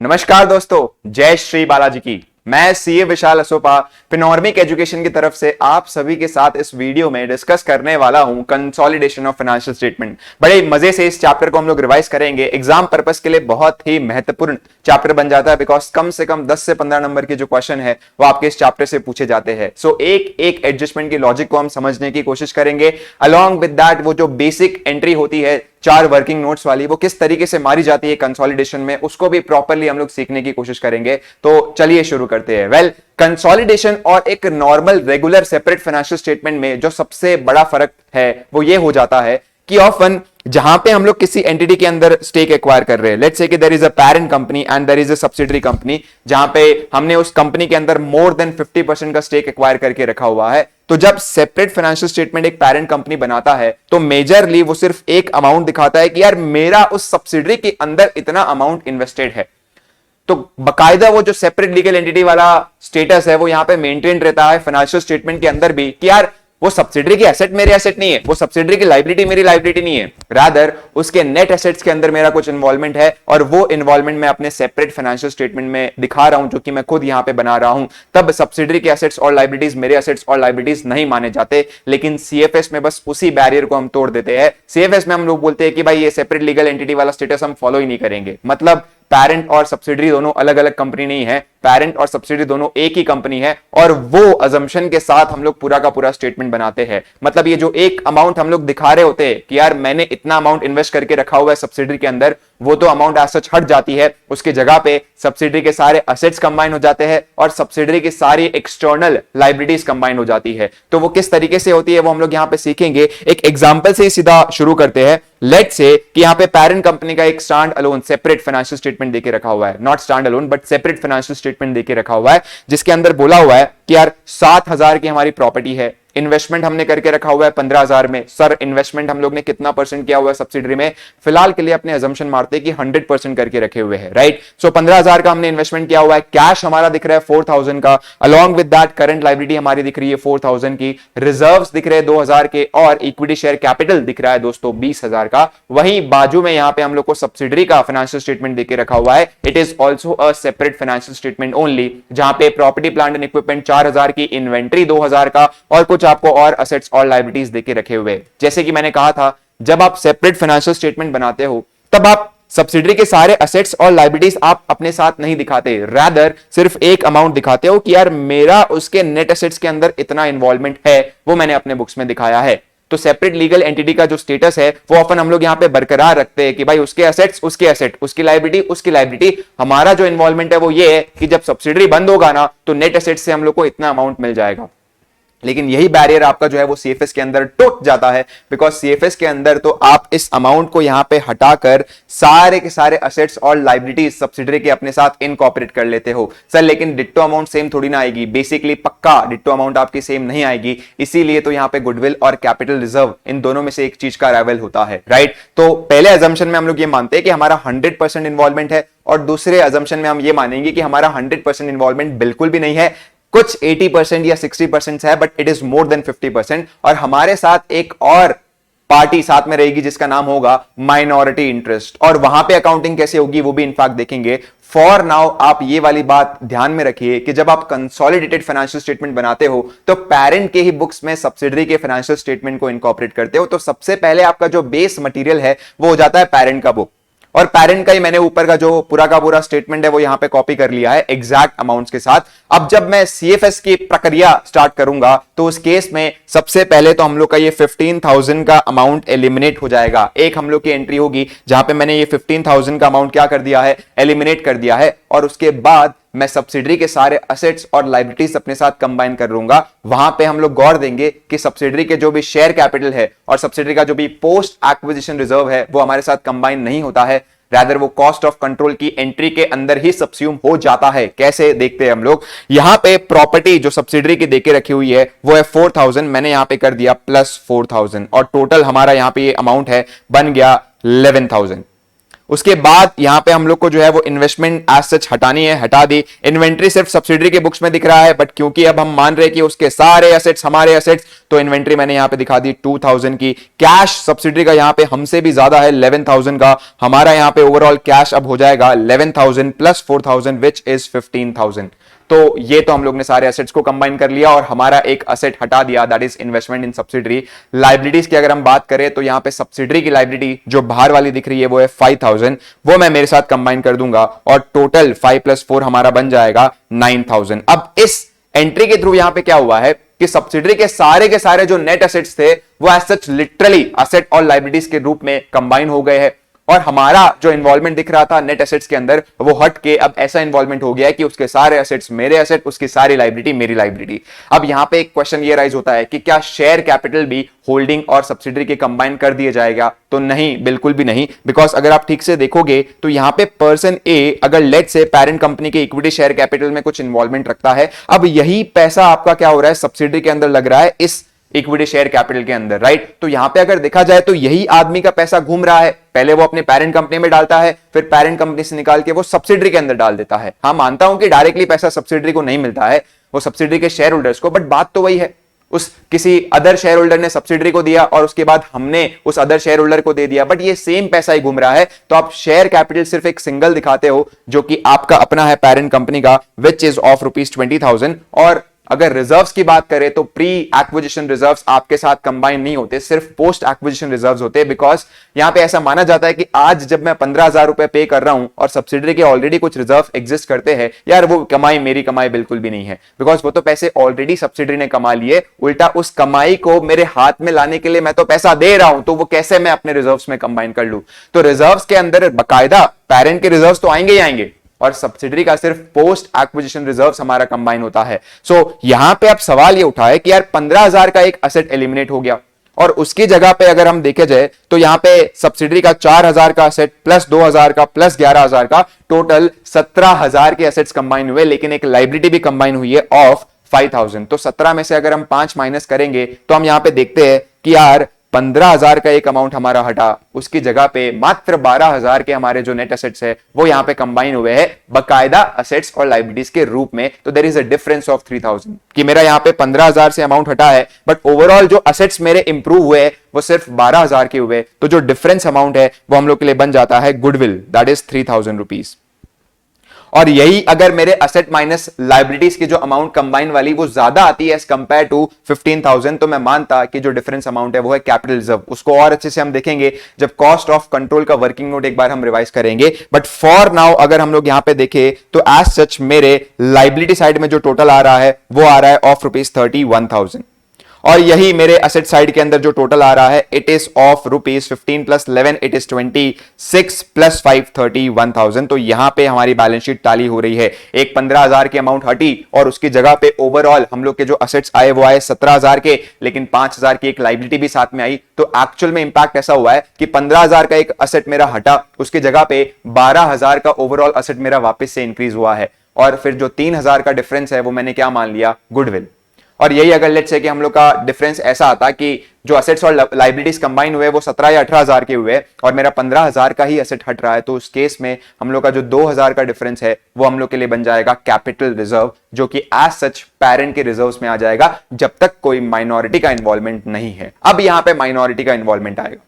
नमस्कार दोस्तों, जय श्री बालाजी की। मैं सीए विशाल असोपा फिनोर्मिक एजुकेशन की तरफ से आप सभी के साथ इस वीडियो में डिस्कस करने वाला हूं कंसोलिडेशन ऑफ फाइनेंशियल स्टेटमेंट। बड़े मजे से इस चैप्टर को हम लोग रिवाइज करेंगे। एग्जाम पर्पस के लिए बहुत ही महत्वपूर्ण चैप्टर बन जाता है, बिकॉज कम से कम 10 से 15 नंबर के जो क्वेश्चन है वो आपके इस चैप्टर से पूछे जाते हैं। सो एक एक एडजस्टमेंट की लॉजिक को हम समझने की कोशिश करेंगे। अलॉन्ग विद दैट वो जो बेसिक एंट्री होती है 4 वर्किंग नोट्स वाली, वो किस तरीके से मारी जाती है कंसोलिडेशन में, उसको भी प्रॉपरली हम लोग सीखने की कोशिश करेंगे। तो चलिए शुरू करते हैं। वेल, कंसोलिडेशन और एक normal regular separate financial statement में जो सबसे बड़ा फर्क है वो ये हो जाता है कि ऑफन जहां पे हम लोग किसी एंटिटी के अंदर स्टेक एक्वायर कर रहे हैं, लेट्स से कि there is a parent company and there is a subsidiary company, जहां पे हमने उस कंपनी के अंदर मोर देन 50% का स्टेक एक्वायर करके रखा हुआ है। तो जब सेपरेट फाइनेंशियल स्टेटमेंट एक पेरेंट कंपनी बनाता है तो मेजरली वो सिर्फ एक अमाउंट दिखाता है कि यार मेरा उस सब्सिडरी के अंदर इतना अमाउंट इन्वेस्टेड है। तो बकायदा वो जो सेपरेट लीगल एंटिटी वाला स्टेटस है वो यहां पे मेंटेन रहता है फाइनेंशियल स्टेटमेंट के अंदर भी कि यार वो सब्सिडरी की एसेट मेरी एसेट नहीं है, वो सब्सिडरी की लायबिलिटी मेरी लायबिलिटी नहीं है, रादर उसके नेट एसेट्स के अंदर मेरा कुछ इन्वॉल्वमेंट है और वो इन्वॉल्वमेंट मैं अपने सेपरेट फाइनेंशियल स्टेटमेंट में दिखा रहा हूं, जो कि मैं खुद यहां पे बना रहा हूं। तब सब्सिडरी के एसेट्स और लायबिलिटीज मेरे एसेट्स और लायबिलिटीज नहीं माने जाते। लेकिन सीएफएस में बस उसी बैरियर को हम तोड़ देते हैं। सीएफएस में हम लोग बोलते हैं कि भाई ये सेपरेट लीगल एंटिटी वाला स्टेटस हम फॉलो ही नहीं करेंगे। मतलब पेरेंट और सब्सिडरी दोनों अलग अलग कंपनी नहीं है, पेरेंट और सब्सिडरी दोनों एक ही कंपनी है और वो अजम्पशन के साथ हम लोग पूरा का पूरा स्टेटमेंट बनाते हैं। मतलब ये जो एक अमाउंट हम लोग दिखा रहे होते हैं कि यार मैंने इतना अमाउंट इन्वेस्ट करके रखा हुआ है सब्सिडरी के अंदर, वो तो अमाउंट एज सच हट जाती है। उसके जगह पे सब्सिडरी के सारे असेट्स कंबाइन हो जाते हैं और सब्सिडरी की सारी एक्सटर्नल लायबिलिटीज कंबाइन हो जाती है। तो वो किस तरीके से होती है वो हम लोग यहां पे सीखेंगे। एक एग्जांपल से ही सीधा शुरू करते हैं। लेट्स से कि यहां पे पेरेंट कंपनी का एक stand alone separate financial statement देके रखा हुआ है, not stand alone but separate financial statement देके रखा हुआ है, जिसके अंदर बोला हुआ है कि यार 7,000 की हमारी प्रॉपर्टी है, इन्वेस्टमेंट हमने करके रखा हुआ है 15,000 में। सर इन्वेस्टमेंट हम लोग ने कितना परसेंट किया हुआ है सब्सिडरी में? फिलहाल के लिए अपने अजम्पशन मारते हैं कि 100% करके रखे हुए हैं, राइट। सो 15,000 का हमने इन्वेस्टमेंट किया हुआ है, कैश हमारा दिख रहा है 4,000 का, along with that current liability हमारी दिख रही है 4,000 की, रिजर्व्स दिख रहे हैं 2,000 के और इक्विटी शेयर कैपिटल दिख रहा है दोस्तों 20,000 का। वहीं बाजू में यहां पे हम लोग को सब्सिडरी का फाइनेंशियल स्टेटमेंट देके रखा हुआ है। It is also a separate financial statement only, जहां पे प्रॉपर्टी प्लांट एंड इक्विपमेंट 4,000 की, इन्वेंट्री 2,000 का और कुछ आपको और असेट्स और लायबिलिटीज देके रखे हुए। जैसे कि मैंने कहा था, जब आप सेपरेट फाइनेंशियल स्टेटमेंट बनाते हो तब आप सब्सिडरी के सारे असेट्स और लायबिलिटीज आप अपने साथ नहीं दिखाते, रादर सिर्फ एक अमाउंट दिखाते हो कि यार मेरा उसके नेट असेट्स के अंदर इतना इन्वॉल्वमेंट है, वो मैंने अपने बुक्स में दिखाया है। तो सेपरेट लीगल एंटिटी का जो स्टेटस है वो ऑफन हम लोग यहां पे बरकरार रखते हैं कि भाई उसके असेट्स उसके एसेट, उसकी लायबिलिटी उसकी लायबिलिटी। हमारा जो इन्वॉल्वमेंट है वो ये है कि जब सब्सिडरी बंद होगा ना तो नेट असेट्स से हम लोग को इतना अमाउंट मिल जाएगा। लेकिन यही बैरियर आपका जो है वो सीएफएस के अंदर टूट जाता है, बिकॉज सीएफएस के अंदर तो आप इस अमाउंट को यहां पे हटाकर सारे के सारे असेट्स और लायबिलिटीज सब्सिडरी के अपने साथ इनकॉर्पोरेट कर लेते हो। सर लेकिन डिट्टो अमाउंट सेम थोड़ी ना आएगी, बेसिकली पक्का डिट्टो अमाउंट आपकी सेम नहीं आएगी। इसीलिए तो यहां पे गुडविल और कैपिटल रिजर्व इन दोनों में से एक चीज का अराइवल होता है, राइट। तो पहले अजम्पशन में हम लोग ये मानते हैं कि हमारा 100% इन्वॉल्वमेंट है और दूसरे अजम्पशन में हम ये मानेंगे कि हमारा 100% इन्वॉल्वमेंट बिल्कुल भी नहीं है, कुछ 80% या 60% है, but it is more than 50%। और हमारे साथ एक और पार्टी साथ में रहेगी जिसका नाम होगा माइनॉरिटी इंटरेस्ट, और वहां पे अकाउंटिंग कैसे होगी वो भी इनफैक्ट देखेंगे। फॉर नाउ आप ये वाली बात ध्यान में रखिए कि जब आप कंसोलिडेटेड फाइनेंशियल स्टेटमेंट बनाते हो तो पेरेंट के ही बुक्स में सब्सिडरी के फाइनेंशियल स्टेटमेंट को इनकॉर्पोरेट करते हो। तो सबसे पहले आपका जो बेस मटेरियल है वो हो जाता है पेरेंट का बुक, और पेरेंट का ही मैंने ऊपर का जो पूरा का पूरा स्टेटमेंट है वो यहां पे कॉपी कर लिया है एग्जैक्ट अमाउंट्स के साथ। अब जब मैं सीएफएस की प्रक्रिया स्टार्ट करूंगा तो उस केस में सबसे पहले तो हम लोग का ये 15,000 का अमाउंट एलिमिनेट हो जाएगा। एक हम लोग की एंट्री होगी जहां पे मैंने ये 15,000 का अमाउंट क्या कर दिया है, एलिमिनेट कर दिया है, और उसके बाद मैं सब्सिडरी के सारे असेट्स और लायबिलिटीज अपने साथ कंबाइन कर लूंगा। वहां पे हम लोग गौर देंगे कि सब्सिडरी के जो भी शेयर कैपिटल है और सब्सिडरी का जो भी पोस्ट एक्विजिशन रिजर्व है वो हमारे साथ कंबाइन नहीं होता है, रादर वो कॉस्ट ऑफ कंट्रोल की एंट्री के अंदर ही सबस्यूम हो जाता है। कैसे देखते हैं हम लोग, यहां पे प्रॉपर्टी जो सब्सिडरी की देके रखी हुई है वो है 4,000, मैंने यहां पे कर दिया प्लस 4,000 और टोटल हमारा यहां पे ये अमाउंट है बन गया 11,000। उसके बाद यहां पे हम लोग को जो है वो इन्वेस्टमेंट एज सच हटानी है, हटा दी। इन्वेंट्री सिर्फ सब्सिडरी के बुक्स में दिख रहा है, बट क्योंकि अब हम मान रहे हैं कि उसके सारे एसेट्स हमारे एसेट्स, तो इन्वेंट्री मैंने यहां पे दिखा दी 2000 की। कैश सब्सिडरी का यहां पे हमसे भी ज्यादा है 11000 का, हमारा यहां पे ओवरऑल कैश अब हो जाएगा 11000 प्लस 4000 विच इज 15000। तो ये तो हम लोग ने सारे एसेट्स को कंबाइन कर लिया और हमारा एक एसेट हटा दिया, that is investment in subsidiary. Liabilities की अगर हम बात करें तो यहां पे सब्सिडरी की लाइबिलिटी जो बाहर वाली दिख रही है वो है 5000, वो मैं मेरे साथ कंबाइन कर दूंगा और टोटल 5 + 4 हमारा बन जाएगा 9000। अब इस एंट्री के थ्रू यहां पे क्या हुआ है कि सब्सिडरी के सारे जो नेट एसेट्स थे वो एज सच लिटरली एसेट और लाइबिलिटीज के रूप में कंबाइन हो गए हैं और हमारा जो इन्वॉल्वमेंट दिख रहा था नेट एसेट्स के अंदर वो हट के अब ऐसा इन्वॉल्वमेंट हो गया है कि उसके सारे एसेट्स मेरे एसेट, उसकी सारी लाइबिलिटी मेरी लाइबिलिटी। अब यहां पे एक क्वेश्चन ये राइज होता है कि क्या शेयर कैपिटल भी होल्डिंग और सब्सिडरी के कंबाइन कर दिया जाएगा? तो नहीं, बिल्कुल भी नहीं, बिकॉज अगर आप ठीक से देखोगे तो यहां पे पर्सन ए अगर लेट से पेरेंट कंपनी के इक्विटी शेयर कैपिटल में कुछ इन्वॉल्वमेंट रखता है, अब यही पैसा आपका क्या हो रहा है सब्सिडरी के अंदर लग रहा है इस इक्विटी शेयर कैपिटल के अंदर, राइट? तो यहां पे अगर देखा जाए तो यही आदमी का पैसा घूम रहा है, पहले वो अपने पेरेंट कंपनी में डालता है, फिर पेरेंट कंपनी से निकाल के वो सब्सिडरी के अंदर डाल देता है। हाँ, मानता हूं कि डायरेक्टली पैसा सब्सिडरी को नहीं मिलता है, वो सब्सिडरी के शेयर होल्डर्स को, बट बात तो वही है, उस किसी अदर शेयर होल्डर ने सब्सिडरी को दिया और उसके बाद हमने उस अदर शेयर होल्डर को दे दिया, बट ये सेम पैसा ही घूम रहा है। तो आप शेयर कैपिटल सिर्फ एक सिंगल दिखाते हो जो कि आपका अपना है पेरेंट कंपनी का, विच इज ऑफ ₹20,000। और अगर रिजर्व्स की बात करें तो प्री एक्विजिशन रिजर्व्स आपके साथ कंबाइन नहीं होते, सिर्फ पोस्ट एक्विजिशन रिजर्व्स होते हैं, बिकॉज यहां पे ऐसा माना जाता है कि आज जब मैं 15,000 रुपए पे कर रहा हूं और सब्सिडरी के ऑलरेडी कुछ रिजर्व एग्जिस्ट करते हैं, यार वो कमाई मेरी कमाई बिल्कुल भी नहीं है, बिकॉज वो तो पैसे ऑलरेडी सब्सिडरी ने कमा लिए, उल्टा उस कमाई को मेरे हाथ में लाने के लिए मैं तो पैसा दे रहा हूं, तो वो कैसे मैं अपने रिजर्व्स में कंबाइन कर लूं? तो रिजर्व्स के अंदर बकायदा पेरेंट के रिजर्व्स तो आएंगे ही आएंगे और सब्सिडरी का सिर्फ पोस्ट एक्विजिशन रिजर्व्स हमारा कंबाइन होता है। सो यहां पे अब सवाल ये उठा है कि यार 15,000 का एक एसेट एलिमिनेट हो गया और उसकी जगह पे अगर हम देखे जाए तो यहां पे सब्सिडरी का 4,000 का एसेट प्लस 2,000 का प्लस 11,000 का टोटल 17,000 के एसेट्स कंबाइन हुए, लेकिन एक लाइबिलिटी भी कंबाइन हुई है ऑफ 5,000। तो 17 में से अगर हम 5 माइनस करेंगे तो हम यहां पे देखते हैं कि यार 15,000 का एक अमाउंट हमारा हटा, उसकी जगह पे मात्र 12,000 के हमारे जो नेट एसेट्स है वो यहां पे कंबाइन हुए हैं बकायदा एसेट्स और लाइबिलिटीज के रूप में। तो there is a difference of 3,000 कि मेरा यहां पे 15,000 से अमाउंट हटा है, बट ओवरऑल जो एसेट्स मेरे इंप्रूव हुए वो सिर्फ 12,000 के हुए। तो जो डिफरेंस अमाउंट है वो हम लोग के लिए बन जाता है गुडविल, दैट इज 3,000 रुपीज। और यही अगर मेरे एसेट माइनस लाइबिलिटीज की जो अमाउंट कंबाइन वाली वो ज्यादा आती है एज कंपेयर टू 15,000, तो मैं मानता कि जो डिफरेंस अमाउंट है वो है कैपिटल रिजर्व। उसको और अच्छे से हम देखेंगे जब कॉस्ट ऑफ कंट्रोल का वर्किंग नोट एक बार हम रिवाइज करेंगे, बट फॉर नाउ अगर हम लोग यहां पे देखें तो एज सच मेरे लाइबिलिटी साइड में जो टोटल आ रहा है वो आ रहा है ऑफ ₹31,000 और यही मेरे एसेट साइड के अंदर जो टोटल आ रहा है it is of ₹15 + 11 it is 26 + 5 31,000। तो यहां पे हमारी बैलेंस शीट टाली हो रही है, एक 15,000 की अमाउंट हटी और उसकी जगह पे ओवरऑल हम लोग के जो एसेट्स आए वो आए 17,000 के, लेकिन 5,000 की एक लाइबिलिटी भी साथ में आई। तो एक्चुअल में इंपैक्ट ऐसा हुआ है कि 15,000 का एक एसेट मेरा हटा, उसकी जगह पे 12,000 का ओवरऑल एसेट मेरा वापस से इंक्रीज हुआ है और फिर जो 3,000 का डिफरेंस है वो मैंने क्या मान लिया, गुडविल। और यही अगर लेट्स से कि हम लोग का डिफरेंस ऐसा आता कि जो एसेट्स और लाइबिलिटीज कंबाइन हुए वो 17 या 18,000 के हुए और मेरा 15,000 का ही एसेट हट रहा है, तो उस केस में हम लोग का जो 2,000 का डिफरेंस है वो हम लोग के लिए बन जाएगा कैपिटल रिजर्व, जो कि एज सच पेरेंट के रिजर्व्स में आ जाएगा जब तक कोई माइनॉरिटी का इन्वॉल्वमेंट नहीं है। अब यहां पे माइनॉरिटी का इन्वॉल्वमेंट आएगा।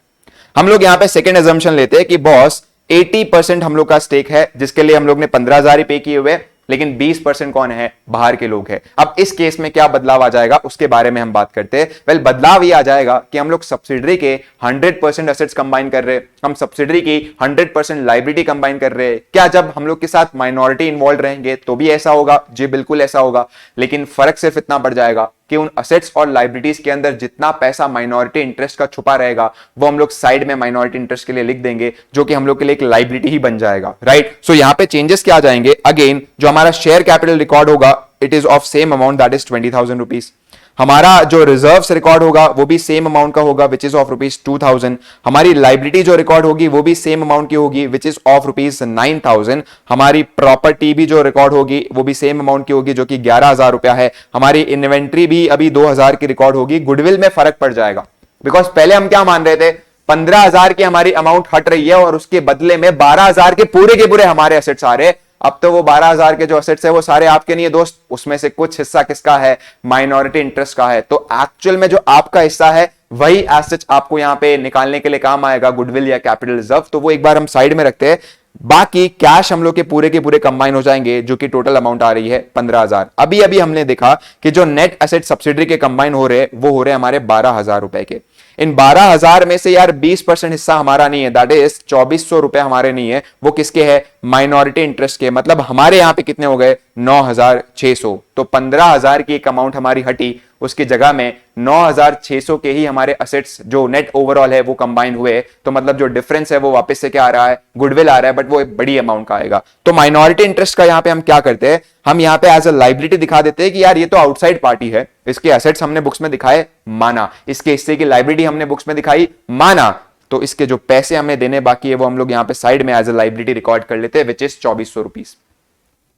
हम लोग यहां पे सेकेंड एजम्पशन लेते हैं कि बॉस 80% हम लोग का स्टेक है जिसके लिए हम लोग ने 15,000 ही पे किए हुए, लेकिन 20% कौन है, बाहर के लोग हैं। अब इस केस में क्या बदलाव आ जाएगा उसके बारे में हम बात करते हैं। वेल, बदलाव ये आ जाएगा कि हम लोग सब्सिडरी के 100% एसेट्स कंबाइन कर रहे हैं, हम सब्सिडरी की 100% लाइबिलिटी कंबाइन कर रहे हैं। क्या जब हम लोग के साथ माइनॉरिटी इन्वॉल्व रहेंगे तो भी ऐसा होगा? जी बिल्कुल ऐसा होगा, लेकिन फर्क सिर्फ इतना बढ़ जाएगा कि उन एसेट्स और लाइबिलिटीज के अंदर जितना पैसा माइनॉरिटी इंटरेस्ट का छुपा रहेगा वो हम लोग साइड में माइनॉरिटी इंटरेस्ट के लिए लिख देंगे, जो कि हम लोग के लिए एक लाइबिलिटी ही बन जाएगा, राइट? सो यहां पे चेंजेस क्या आ जाएंगे, अगेन जो हमारा शेयर कैपिटल रिकॉर्ड होगा it is of same amount that is 20,000 rupees. हमारा जो रिजर्व्स रिकॉर्ड होगा वो भी सेम अमाउंट का होगा विच इज ऑफ ₹2,000। हमारी लाइबिलिटी जो रिकॉर्ड होगी वो भी सेम अमाउंट की होगी विच इज ऑफ ₹9,000। हमारी प्रॉपर्टी भी जो रिकॉर्ड होगी वो भी सेम अमाउंट की होगी जो कि 11,000 रुपया है। हमारी इन्वेंट्री भी अभी 2,000 की रिकॉर्ड होगी। गुडविल में फर्क पड़ जाएगा बिकॉज पहले हम क्या मान रहे थे, 15,000 की हमारी अमाउंट हट रही है और उसके बदले में 12,000 के पूरे हमारे एसेट्स आ रहे हैं। अब तो वो 12,000 के जो एसेट्स है वो सारे आपके नहीं है दोस्त, उसमें से कुछ हिस्सा किसका है, माइनॉरिटी इंटरेस्ट का है। तो एक्चुअल में जो आपका हिस्सा है वही एसेट्स आपको यहां पे निकालने के लिए काम आएगा, गुडविल या कैपिटल रिजर्व। तो वो एक बार हम साइड में रखते हैं। बाकी कैश हम लोग के पूरे कंबाइन हो जाएंगे, जो कि टोटल अमाउंट आ रही है 15,000। अभी अभी हमने देखा कि जो नेट एसेट सब्सिडरी के कंबाइन हो रहे हैं वो हो रहे हैं हमारे 12,000 रुपए के। इन 12,000 में से यार 20% हिस्सा हमारा नहीं है, दैट इज 2400 रुपए हमारे नहीं है, वो किसके है, माइनॉरिटी इंटरेस्ट के। मतलब हमारे यहां पे कितने हो गए, 9,600। तो 15,000 की एक अमाउंट हमारी हटी, उसकी जगह में 9,600 के ही हमारे असेट्स जो नेट ओवरऑल है वो कंबाइन हुए। तो मतलब जो डिफरेंस है वो वापस से क्या आ रहा है, गुडविल आ रहा है, बट वो एक बड़ी अमाउंट का आएगा। तो माइनॉरिटी इंटरेस्ट का यहां पे हम क्या करते हैं, हम यहां पे एज अ लाइबिलिटी दिखा देते हैं कि यार ये तो आउटसाइड पार्टी है, इसके एसेट्स हमने बुक्स में दिखाए, माना, इसके हिस्से की लाइबिलिटी हमने बुक्स में दिखाई, माना, तो इसके जो पैसे हमें देने बाकी है वो हम लोग यहां पे साइड में एज अ लाइबिलिटी रिकॉर्ड कर लेते हैं, विच इज 2400 रुपीज।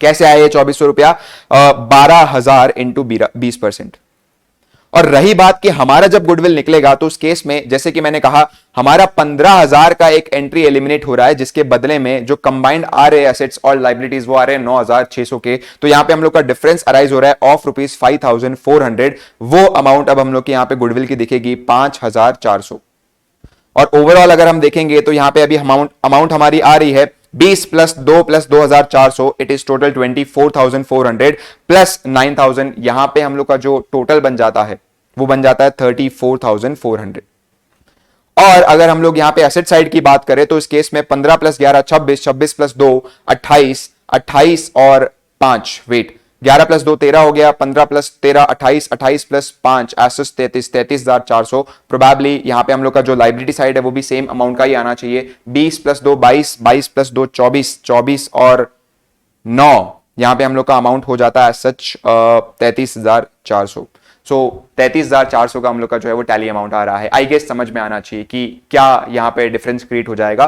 कैसे आया ये 2400 रुपया, 12,000 इंटू 20%। और रही बात कि हमारा जब गुडविल निकलेगा तो उस केस में जैसे कि मैंने कहा हमारा 15,000 का एक एंट्री एलिमिनेट हो रहा है, जिसके बदले में जो कंबाइंड आ रहे एसेट्स और लाइबिलिटीज वो आ रहे हैं 9,600 के। तो यहां पे हम लोग का डिफरेंस अराइज हो रहा है ऑफ रुपीज 5,400। वो अमाउंट अब हम लोग के यहां पे गुडविल की दिखेगी 5,400। और ओवरऑल अगर हम देखेंगे तो यहां पे अभी अमाउंट हमारी आ रही है 20 plus 2 plus 2,400, it is total 24,400 plus 9,000। यहां पे हम लोग का जो टोटल बन जाता है वो बन जाता है 34,400। और अगर हम लोग यहां पे एसेट साइड की बात करें तो इस केस में 15 प्लस 11 26, 26 प्लस 2 28, 28 और 5 वेट 11 प्लस 2 13 हो गया, 15 प्लस 13 28, 28 प्लस 5 एसेट्स 33, 33,400। प्रोबेबली यहां पे हम लोग का जो लाइबिलिटी साइड है वो भी सेम अमाउंट का ही आना चाहिए। 20 प्लस 2 22, 22 प्लस 2 24, 24 और 9, यहां पे हम लोग का अमाउंट हो जाता है सच 33,400। सो 33,400 का हम लोग का जो है वो टैली अमाउंट आ रहा है। आई गेस समझ में आना चाहिए कि क्या यहां पे डिफरेंस क्रिएट हो जाएगा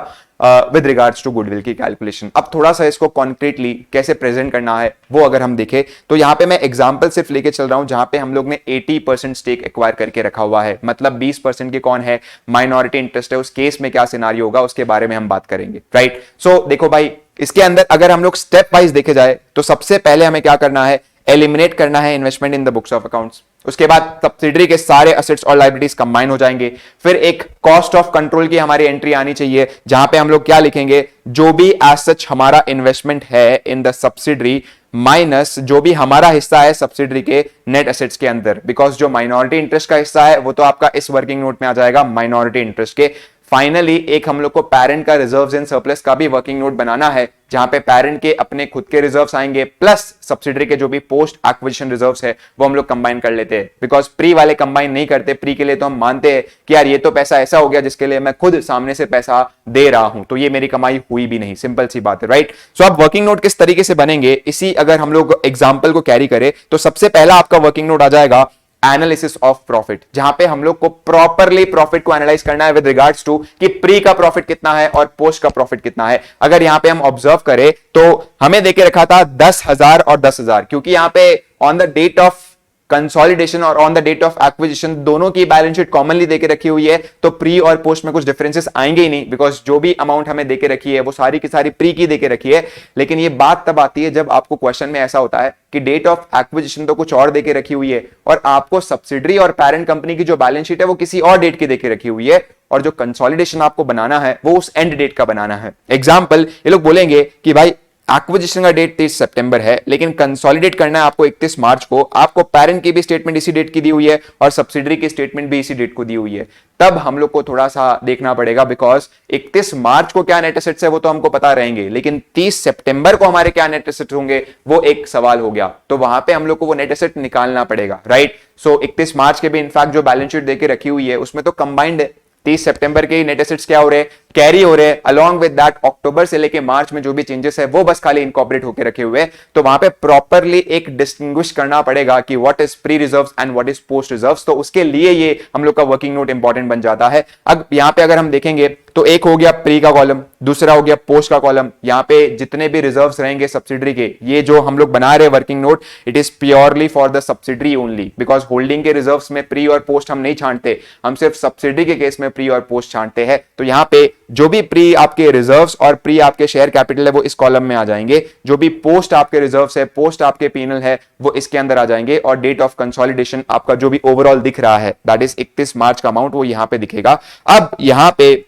विद रिगार्ड्स टू गुडविल की कैलकुलेशन। अब थोड़ा सा इसको कॉन्क्रीटली कैसे प्रेजेंट करना है वो अगर हम देखें तो यहां पे मैं एग्जांपल सिर्फ लेके चल रहा हूं जहां पे हम लोग ने 80% स्टेक एक्वायर करके रखा हुआ है, मतलब 20% के कौन है, माइनॉरिटी इंटरेस्ट है। उस केस में क्या सिनारियो होगा उसके बारे में हम बात करेंगे, राइट। सो देखो भाई, इसके अंदर अगर हम लोग स्टेप वाइज देखे जाए तो सबसे पहले हमें क्या करना है, एलिमिनेट करना है investment in the books of accounts. उसके बाद सब्सिडरी के सारे एसेट्स और लायबिलिटीज कंबाइन हो जाएंगे। फिर एक कॉस्ट ऑफ कंट्रोल की हमारी एंट्री आनी चाहिए जहां पे हम लोग क्या लिखेंगे, जो भी एज सच हमारा इन्वेस्टमेंट है इन द सब्सिडरी माइनस जो भी हमारा हिस्सा है सब्सिडरी के नेट एसेट्स के अंदर। बिकॉज जो माइनॉरिटी इंटरेस्ट का हिस्सा है वो तो आपका इस वर्किंग नोट में आ जाएगा माइनॉरिटी इंटरेस्ट के। फाइनली एक हम लोग को पेरेंट का रिजर्व्स एंड सरप्लस का भी वर्किंग नोट बनाना है जहां पे पेरेंट के अपने खुद के रिजर्व्स आएंगे प्लस सब्सिडरी के जो भी पोस्ट एक्विजिशन रिजर्व्स है वो हम लोग कंबाइन कर लेते हैं। बिकॉज प्री वाले कंबाइन नहीं करते, प्री के लिए तो हम मानते हैं कि यार ये तो पैसा ऐसा हो गया जिसके लिए मैं खुद सामने से पैसा दे रहा हूं, तो ये मेरी कमाई हुई भी नहीं, सिंपल सी बात है, राइट। सो अब वर्किंग नोट किस तरीके से बनेंगे, इसी अगर हम लोग एग्जाम्पल को कैरी करें तो सबसे पहला आपका वर्किंग नोट आ जाएगा एनालिसिस ऑफ प्रॉफिट, जहां पे हम लोग को प्रॉपरली प्रॉफिट को एनालाइज करना है विद रिगार्ड्स टू कि प्री का प्रॉफिट कितना है और पोस्ट का प्रॉफिट कितना है। अगर यहां पे हम ऑब्जर्व करें तो हमें देके रखा था 10,000 और 10,000, क्योंकि यहां पे on the date of consolidation और on the date of acquisition दोनों की बैलेंस शीट कॉमनली देके रखी हुई है, तो प्री और पोस्ट में कुछ डिफरेंसेस आएंगे ही नहीं, बिकॉज जो भी अमाउंट हमें देके रखी है वो सारी की सारी प्री की देके रखी है। लेकिन ये बात तब आती है जब आपको क्वेश्चन में ऐसा होता है कि डेट ऑफ एक्विजिशन तो कुछ और देके रखी हुई है और आपको सब्सिडरी और पेरेंट कंपनी की जो बैलेंस शीट है वो किसी और डेट की देके रखी हुई है, और जो कंसोलिडेशन आपको बनाना है वो उस एंड डेट का बनाना है। एग्जाम्पल, ये लोग बोलेंगे कि भाई एक्विजिशन का डेट 30 सितंबर है लेकिन कंसोलिडेट करना है आपको 31 मार्च को, आपको पेरेंट की भी स्टेटमेंट इसी डेट की दी हुई है और सब्सिडरी की स्टेटमेंट भी इसी डेट को दी हुई है। तब हम लोग को थोड़ा सा देखना पड़ेगा, बिकॉज 31 मार्च को क्या नेट एसेट्स है वो तो हमको पता रहेंगे, लेकिन 30 सितंबर को हमारे क्या नेट एसेट्स होंगे वो एक सवाल हो गया, तो वहां पे हम लोग को वो नेट एसेट निकालना पड़ेगा, राइट। सो 31 मार्च के भी इनफैक्ट जो बैलेंस शीट देके रखी हुई है उसमें तो कंबाइंड है, 30 सितंबर के नेट एसेट्स क्या हो रहे हैं, कैरी हो रहे हैं, अलॉन्ग विद दैट अक्टूबर से लेके मार्च में जो भी चेंजेस है वो बस खाली इनकॉर्पोरेट होकर रखे हुए हैं। तो वहां पे प्रॉपरली एक डिस्टिंग्विश करना पड़ेगा कि what is pre reserves and what is post reserves. तो उसके लिए ये हम लोग का वर्किंग नोट इंपॉर्टेंट बन जाता है। अब यहां पे अगर हम देखेंगे तो एक हो गया प्री का कॉलम, दूसरा हो गया पोस्ट का कॉलम। यहां पे जितने भी रिजर्व्स रहेंगे सब्सिडरी के, ये जो हम लोग बना रहे working note, it is purely for the subsidiary only, because holding के रिजर्व्स में प्री और पोस्ट हम नहीं छांटते, हम सिर्फ सब्सिडरी के केस में प्री और पोस्ट छांटते हैं। तो यहां पे जो भी प्री आपके रिजर्व्स और प्री आपके शेयर कैपिटल है वो इस कॉलम में आ जाएंगे, जो भी पोस्ट आपके रिजर्व्स है, पोस्ट आपके पीनल है, वो इसके अंदर आ जाएंगे। और डेट ऑफ कंसोलिडेशन आपका जो भी ओवरऑल दिख रहा है दैट इज 31 मार्च का अमाउंट, वो यहां पे दिखेगा। अब यहां पे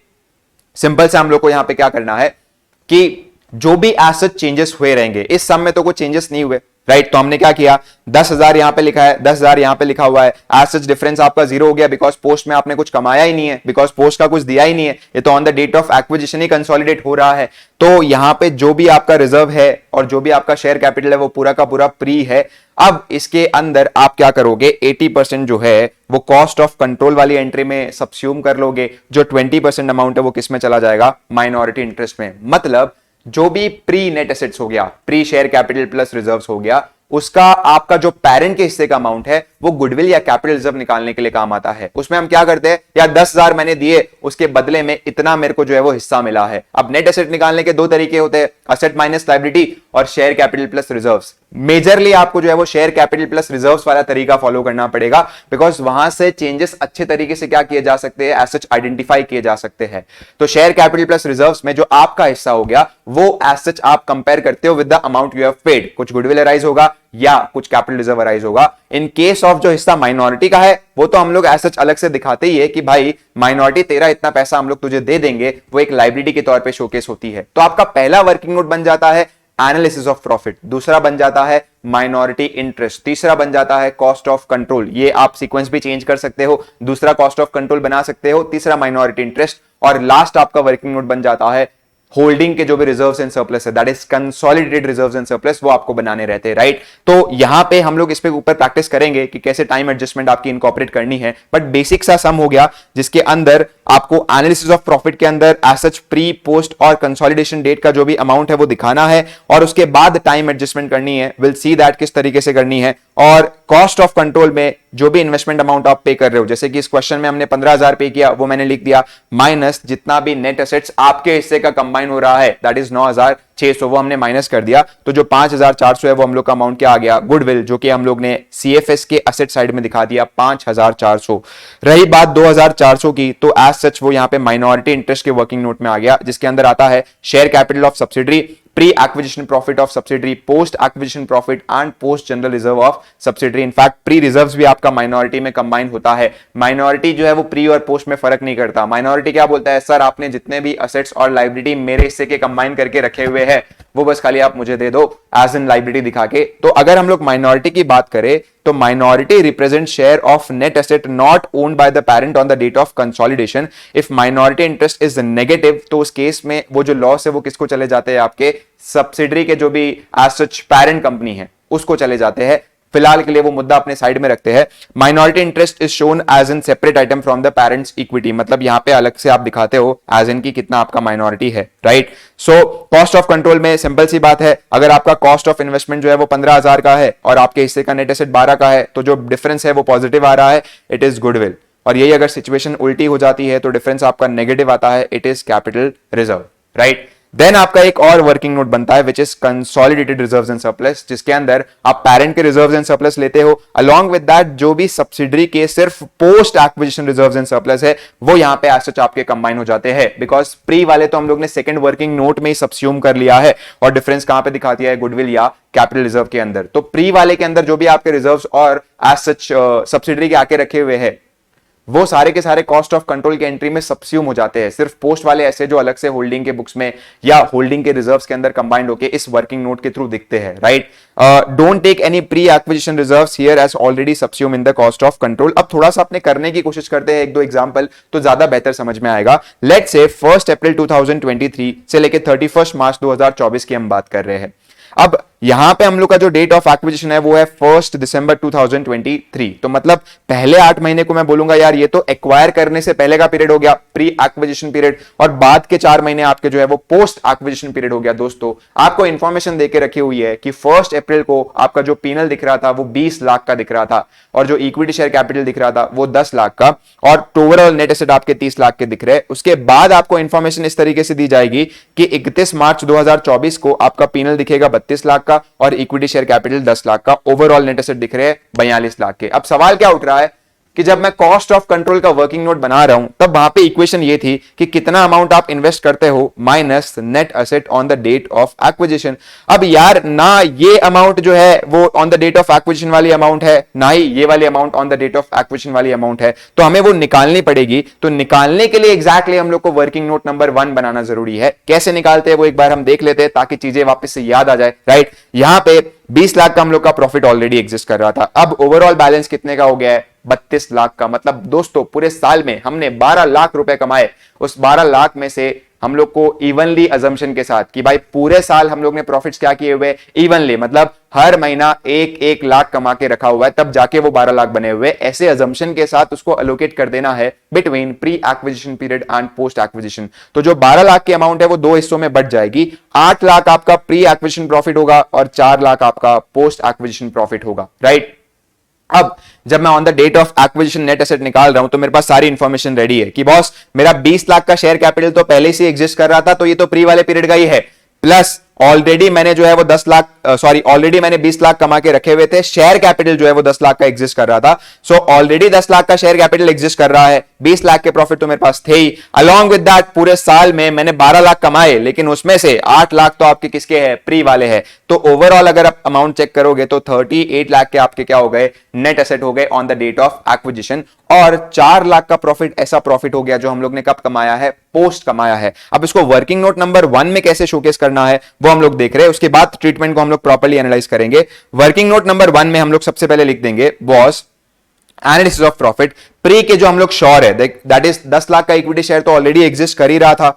सिंपल से हम लोग को यहां पे क्या करना है कि जो भी एसेट चेंजेस हुए रहेंगे, इस सम में तो कोई चेंजेस नहीं हुए, राइट। तो हमने क्या किया, 10,000 यहां पे लिखा है, 10,000 यहां पे लिखा हुआ है, एसेट डिफरेंस आपका जीरो हो गया बिकॉज पोस्ट में आपने कुछ कमाया ही नहीं है, बिकॉज पोस्ट का कुछ दिया ही नहीं है, ये तो on the date of acquisition ही कंसोलिडेट हो रहा है। तो यहां पे जो भी आपका रिजर्व है और जो भी आपका शेयर कैपिटल है वो पूरा का पूरा प्री है। अब इसके अंदर आप क्या करोगे, 80% जो है वो कॉस्ट ऑफ कंट्रोल वाली एंट्री में सबस्यूम कर लोगे, जो 20% अमाउंट है वो किस में चला जाएगा, माइनॉरिटी इंटरेस्ट में। मतलब जो भी प्री नेट एसेट्स हो गया, pre share capital plus reserves हो गया, उसका आपका जो पेरेंट के हिस्से का अमाउंट है वो गुडविल या कैपिटल रिजर्व निकालने के लिए काम आता है। उसमें हम क्या करते हैं, या 10,000 मैंने दिए, उसके बदले में इतना मेरे को जो है वो हिस्सा मिला है। अब नेट एसेट निकालने के दो तरीके होते हैं, असेट माइनस लायबिलिटी और share capital plus reserves. Majorly आपको जो है वो शेयर कैपिटल प्लस रिजर्व्स वाला तरीका फॉलो करना पड़ेगा, बिकॉज वहां से चेंजेस अच्छे तरीके से क्या किए जा सकते हैं, एसेट आइडेंटिफाई किए जा सकते हैं। तो शेयर कैपिटल प्लस रिजर्व्स में जो आपका हिस्सा हो गया वो एसेट आप कंपेयर करते हो with the amount you have paid. कुछ गुडविल अराइज होगा या कुछ कैपिटल रिजर्व अराइज होगा। इन केस ऑफ जो हिस्सा माइनॉरिटी का है वो तो हम लोग एसेट अलग से दिखाते ही है कि भाई माइनॉरिटी तेरा इतना पैसा हम लोग तुझे दे देंगे, वो एक लायबिलिटी के तौर पे शोकेस होती है। तो आपका पहला वर्किंग नोट बन जाता है एनालिसिस ऑफ प्रॉफिट, दूसरा बन जाता है माइनॉरिटी इंटरेस्ट, तीसरा बन जाता है कॉस्ट ऑफ कंट्रोल। ये आप सीक्वेंस भी चेंज कर सकते हो, दूसरा कॉस्ट ऑफ कंट्रोल बना सकते हो, तीसरा माइनॉरिटी इंटरेस्ट, और लास्ट आपका वर्किंग नोट बन जाता है होल्डिंग के जो भी रिजर्व्स एंड सरप्लस है, that is consolidated reserves and surplus, वो आपको बनाने रहते हैं, राइट। तो यहां पे हम लोग इस पे ऊपर प्रैक्टिस करेंगे कि कैसे टाइम एडजस्टमेंट आपकी इनकॉर्पोरेट करनी है। बट बेसिक सा सम हो गया जिसके अंदर आपको एनालिसिस ऑफ प्रॉफिट के अंदर एसेट्स प्री पोस्ट और कंसोलिडेशन डेट का जो भी अमाउंट है वो दिखाना है, और उसके बाद टाइम एडजस्टमेंट करनी है। विल सी दैट किस तरीके से करनी है। और कॉस्ट ऑफ कंट्रोल में जो भी इन्वेस्टमेंट अमाउंट आप पे कर रहे हो, जैसे कि इस क्वेश्चन में हमने 15,000 पे किया, वो मैंने लिख दिया, माइनस जितना भी नेट एसेट्स आपके हिस्से का कंबाइन हो रहा है दैट इज 9,600, वो हमने माइनस कर दिया। तो जो 5,400 है वो हम लोग का अमाउंट क्या आ गया, गुडविल, जो कि हम लोग ने सीएफएस के असेट साइड में दिखा दिया 5,400। रही बात 2,400 की, तो एज सच वो यहां पे माइनॉरिटी इंटरेस्ट के वर्किंग नोट में आ गया, जिसके अंदर आता है share capital of subsidiary, pre acquisition profit of subsidiary, post acquisition profit and post general reserve of subsidiary. In fact pre reserves भी आपका माइनॉरिटी में कंबाइन होता है। माइनॉरिटी जो है वो प्री और पोस्ट में फर्क नहीं करता। माइनॉरिटी क्या बोलता है, सर आपने जितने भी असेट्स और लायबिलिटी मेरे हिस्से के कंबाइन करके रखे हुए हैं वो बस खाली आप मुझे दे दो एज इन लायबिलिटी दिखा के। तो अगर हम लोग माइनॉरिटी की बात करें तो minority represent share of net asset not owned by the parent on the date of consolidation. If minority interest is negative तो उस केस में वो जो लॉस है वो किसको चले जाते हैं, आपके सब्सिडरी के जो भी एज सच पेरेंट कंपनी है उसको चले जाते हैं। फिलहाल के लिए वो मुद्दा अपने साइड में रखते हैं। Minority interest is shown as in separate item from the parent's equity, मतलब यहां पे अलग से आप दिखाते हो एज इन की कितना आपका माइनॉरिटी है, right. So cost of control में सिंपल सी बात है, अगर आपका कॉस्ट ऑफ इन्वेस्टमेंट जो है वो 15,000 का है और आपके हिस्से का नेट एसेट 12 का है, तो जो डिफरेंस है वो पॉजिटिव आ रहा है, इट इज गुडविल। और यही अगर सिचुएशन उल्टी हो जाती है तो डिफरेंस आपका नेगेटिव आता है, it is capital reserve, right. Then आपका एक और वर्किंग नोट बनता है which is consolidated reserves and surplus, जिसके अंदर आप पेरेंट के रिजर्व्स एंड सरप्लस लेते हो, अलोंग विद दैट जो भी सब्सिडरी के सिर्फ post acquisition reserves and surplus है वो यहां पे एज सच आपके कंबाइन हो जाते हैं। बिकॉज प्री वाले तो हम लोग ने सेकंड वर्किंग नोट में ही सबस्यूम कर लिया है और डिफरेंस कहां पे दिखा दिया है, गुडविल या कैपिटल रिजर्व के अंदर। तो प्री वाले के अंदर जो भी आपके रिजर्व्स और एज सच सब्सिडरी के आके रखे हुए हैं वो सारे के सारे कॉस्ट ऑफ कंट्रोल के एंट्री में सबस्यूम हो जाते हैं। सिर्फ पोस्ट वाले ऐसे जो अलग से होल्डिंग के बुक्स में या होल्डिंग के रिजर्व्स के अंदर कंबाइंड होके इस वर्किंग नोट के थ्रू दिखते हैं, right. Don't take any pre acquisition reserves here as already subsume in the cost of control. अब थोड़ा सा अपने करने की कोशिश करते हैं एक दो एग्जांपल, तो ज्यादा बेहतर समझ में आएगा। लेट्स से 1 अप्रैल 2023 से लेकर 31 मार्च 2024 की हम बात कर रहे हैं। अब यहां पे हम लोग का जो डेट ऑफ एक्विजिशन है वो है 1 दिसंबर 2023। तो मतलब पहले 8 महीने को मैं बोलूंगा यार ये तो एक्वायर करने से पहले का पीरियड हो गया, प्री एक्विजिशन पीरियड, और बाद के 4 महीने आपके जो है वो पोस्ट एक्विजिशन पीरियड हो गया। दोस्तों आपको इंफॉर्मेशन देके रखी हुई है कि 1 अप्रैल को आपका जो पीनल दिख रहा था वो 20 लाख का दिख रहा था, और जो इक्विटी शेयर कैपिटल दिख रहा था वो 10 लाख का, और ओवरऑल नेट एसेट आपके 30 लाख के दिख रहे। उसके बाद आपको इंफॉर्मेशन इस तरीके से दी जाएगी कि 31 मार्च 2024 को आपका पीनल दिखेगा 32 लाख का और इक्विटी शेयर कैपिटल 10 लाख का, ओवरऑल नेट एसेट दिख रहे हैं 42 लाख के। अब सवाल क्या उठ रहा है कि जब मैं कॉस्ट ऑफ कंट्रोल का वर्किंग नोट बना रहा हूं तब वहां पे इक्वेशन ये थी कि कितना अमाउंट आप इन्वेस्ट करते हो minus net asset on the date of acquisition. अब यार ना ये अमाउंट जो है वो on the date of acquisition वाली अमाउंट है, ना ही ये वाली amount on the date of acquisition वाली अमाउंट है, तो हमें वो निकालनी पड़ेगी। तो निकालने के लिए एग्जैक्टली हम लोग को वर्किंग नोट नंबर 1 बनाना जरूरी है। कैसे निकालते हैं वो एक बार हम देख लेते हैं ताकि चीजें वापस से याद आ जाए। राइट, यहां पे 20 लाख का हम लोग का प्रॉफिट ऑलरेडी एग्जिस्ट कर रहा था। अब ओवरऑल बैलेंस कितने का हो गया है? 32 लाख का। मतलब दोस्तों पूरे साल में हमने 12 लाख रुपए कमाए। उस 12 लाख में से हम लोग को इवनली अजम्पशन के साथ कि भाई पूरे साल हम लोग ने प्रॉफिट्स क्या किए हुए, इवनली, मतलब हर महीना 1-1 लाख कमा के रखा हुआ है, तब जाके वो 12 लाख बने हुए। ऐसे अजम्पशन के साथ उसको अलोकेट कर देना है between pre acquisition period and post acquisition. तो जो 12 लाख की अमाउंट है वो 2 हिस्सों में बट जाएगी। 8 लाख आपका प्री एक्विजिशन प्रॉफिट होगा और 4 लाख आपका पोस्ट एक्विजिशन प्रॉफिट होगा। राइट, अब जब मैं on the date of acquisition net asset निकाल रहा हूं तो मेरे पास सारी इंफॉर्मेशन रेडी है कि बॉस मेरा 20 लाख का शेयर कैपिटल तो पहले से एग्जिस्ट कर रहा था, तो ये तो प्री वाले पीरियड का ही है, प्लस ऑलरेडी मैंने जो है वो 10 लाख ऑलरेडी मैंने 20 लाख कमा के रखे हुए थे, शेयर कैपिटल जो है वो 10 लाख का एग्जिस्ट कर रहा था। सो ऑलरेडी 10 लाख का शेयर कैपिटल एग्जिस्ट कर रहा है, 20 लाख के प्रॉफिट तो मेरे पास थे ही। अलॉन्ग विद दैट पूरे साल में मैंने 12 लाख कमाए, लेकिन उसमें से 8 लाख तो आपके किसके हैं? प्री वाले हैं। तो ओवरऑल अगर आप अमाउंट चेक करोगे तो 38 लाख के आपके क्या हो गए? नेट एसेट हो गए on the date of acquisition. और 4 लाख का प्रॉफिट ऐसा प्रॉफिट हो गया जो हम लोग ने कब कमाया है? पोस्ट कमाया है। अब इसको वर्किंग नोट नंबर 1 में कैसे शोकेस करना है वो हम लोग देख रहे हैं, उसके बाद ट्रीटमेंट को हम लोग प्रॉपर्ली एनालाइज करेंगे। वर्किंग नोट नंबर 1 में हम लोग सबसे पहले लिख देंगे boss analysis of profit. Pre के जो हम लोग श्योर है दैट इज 10 लाख का इक्विटी शेयर तो ऑलरेडी एग्जिस्ट कर ही रहा था,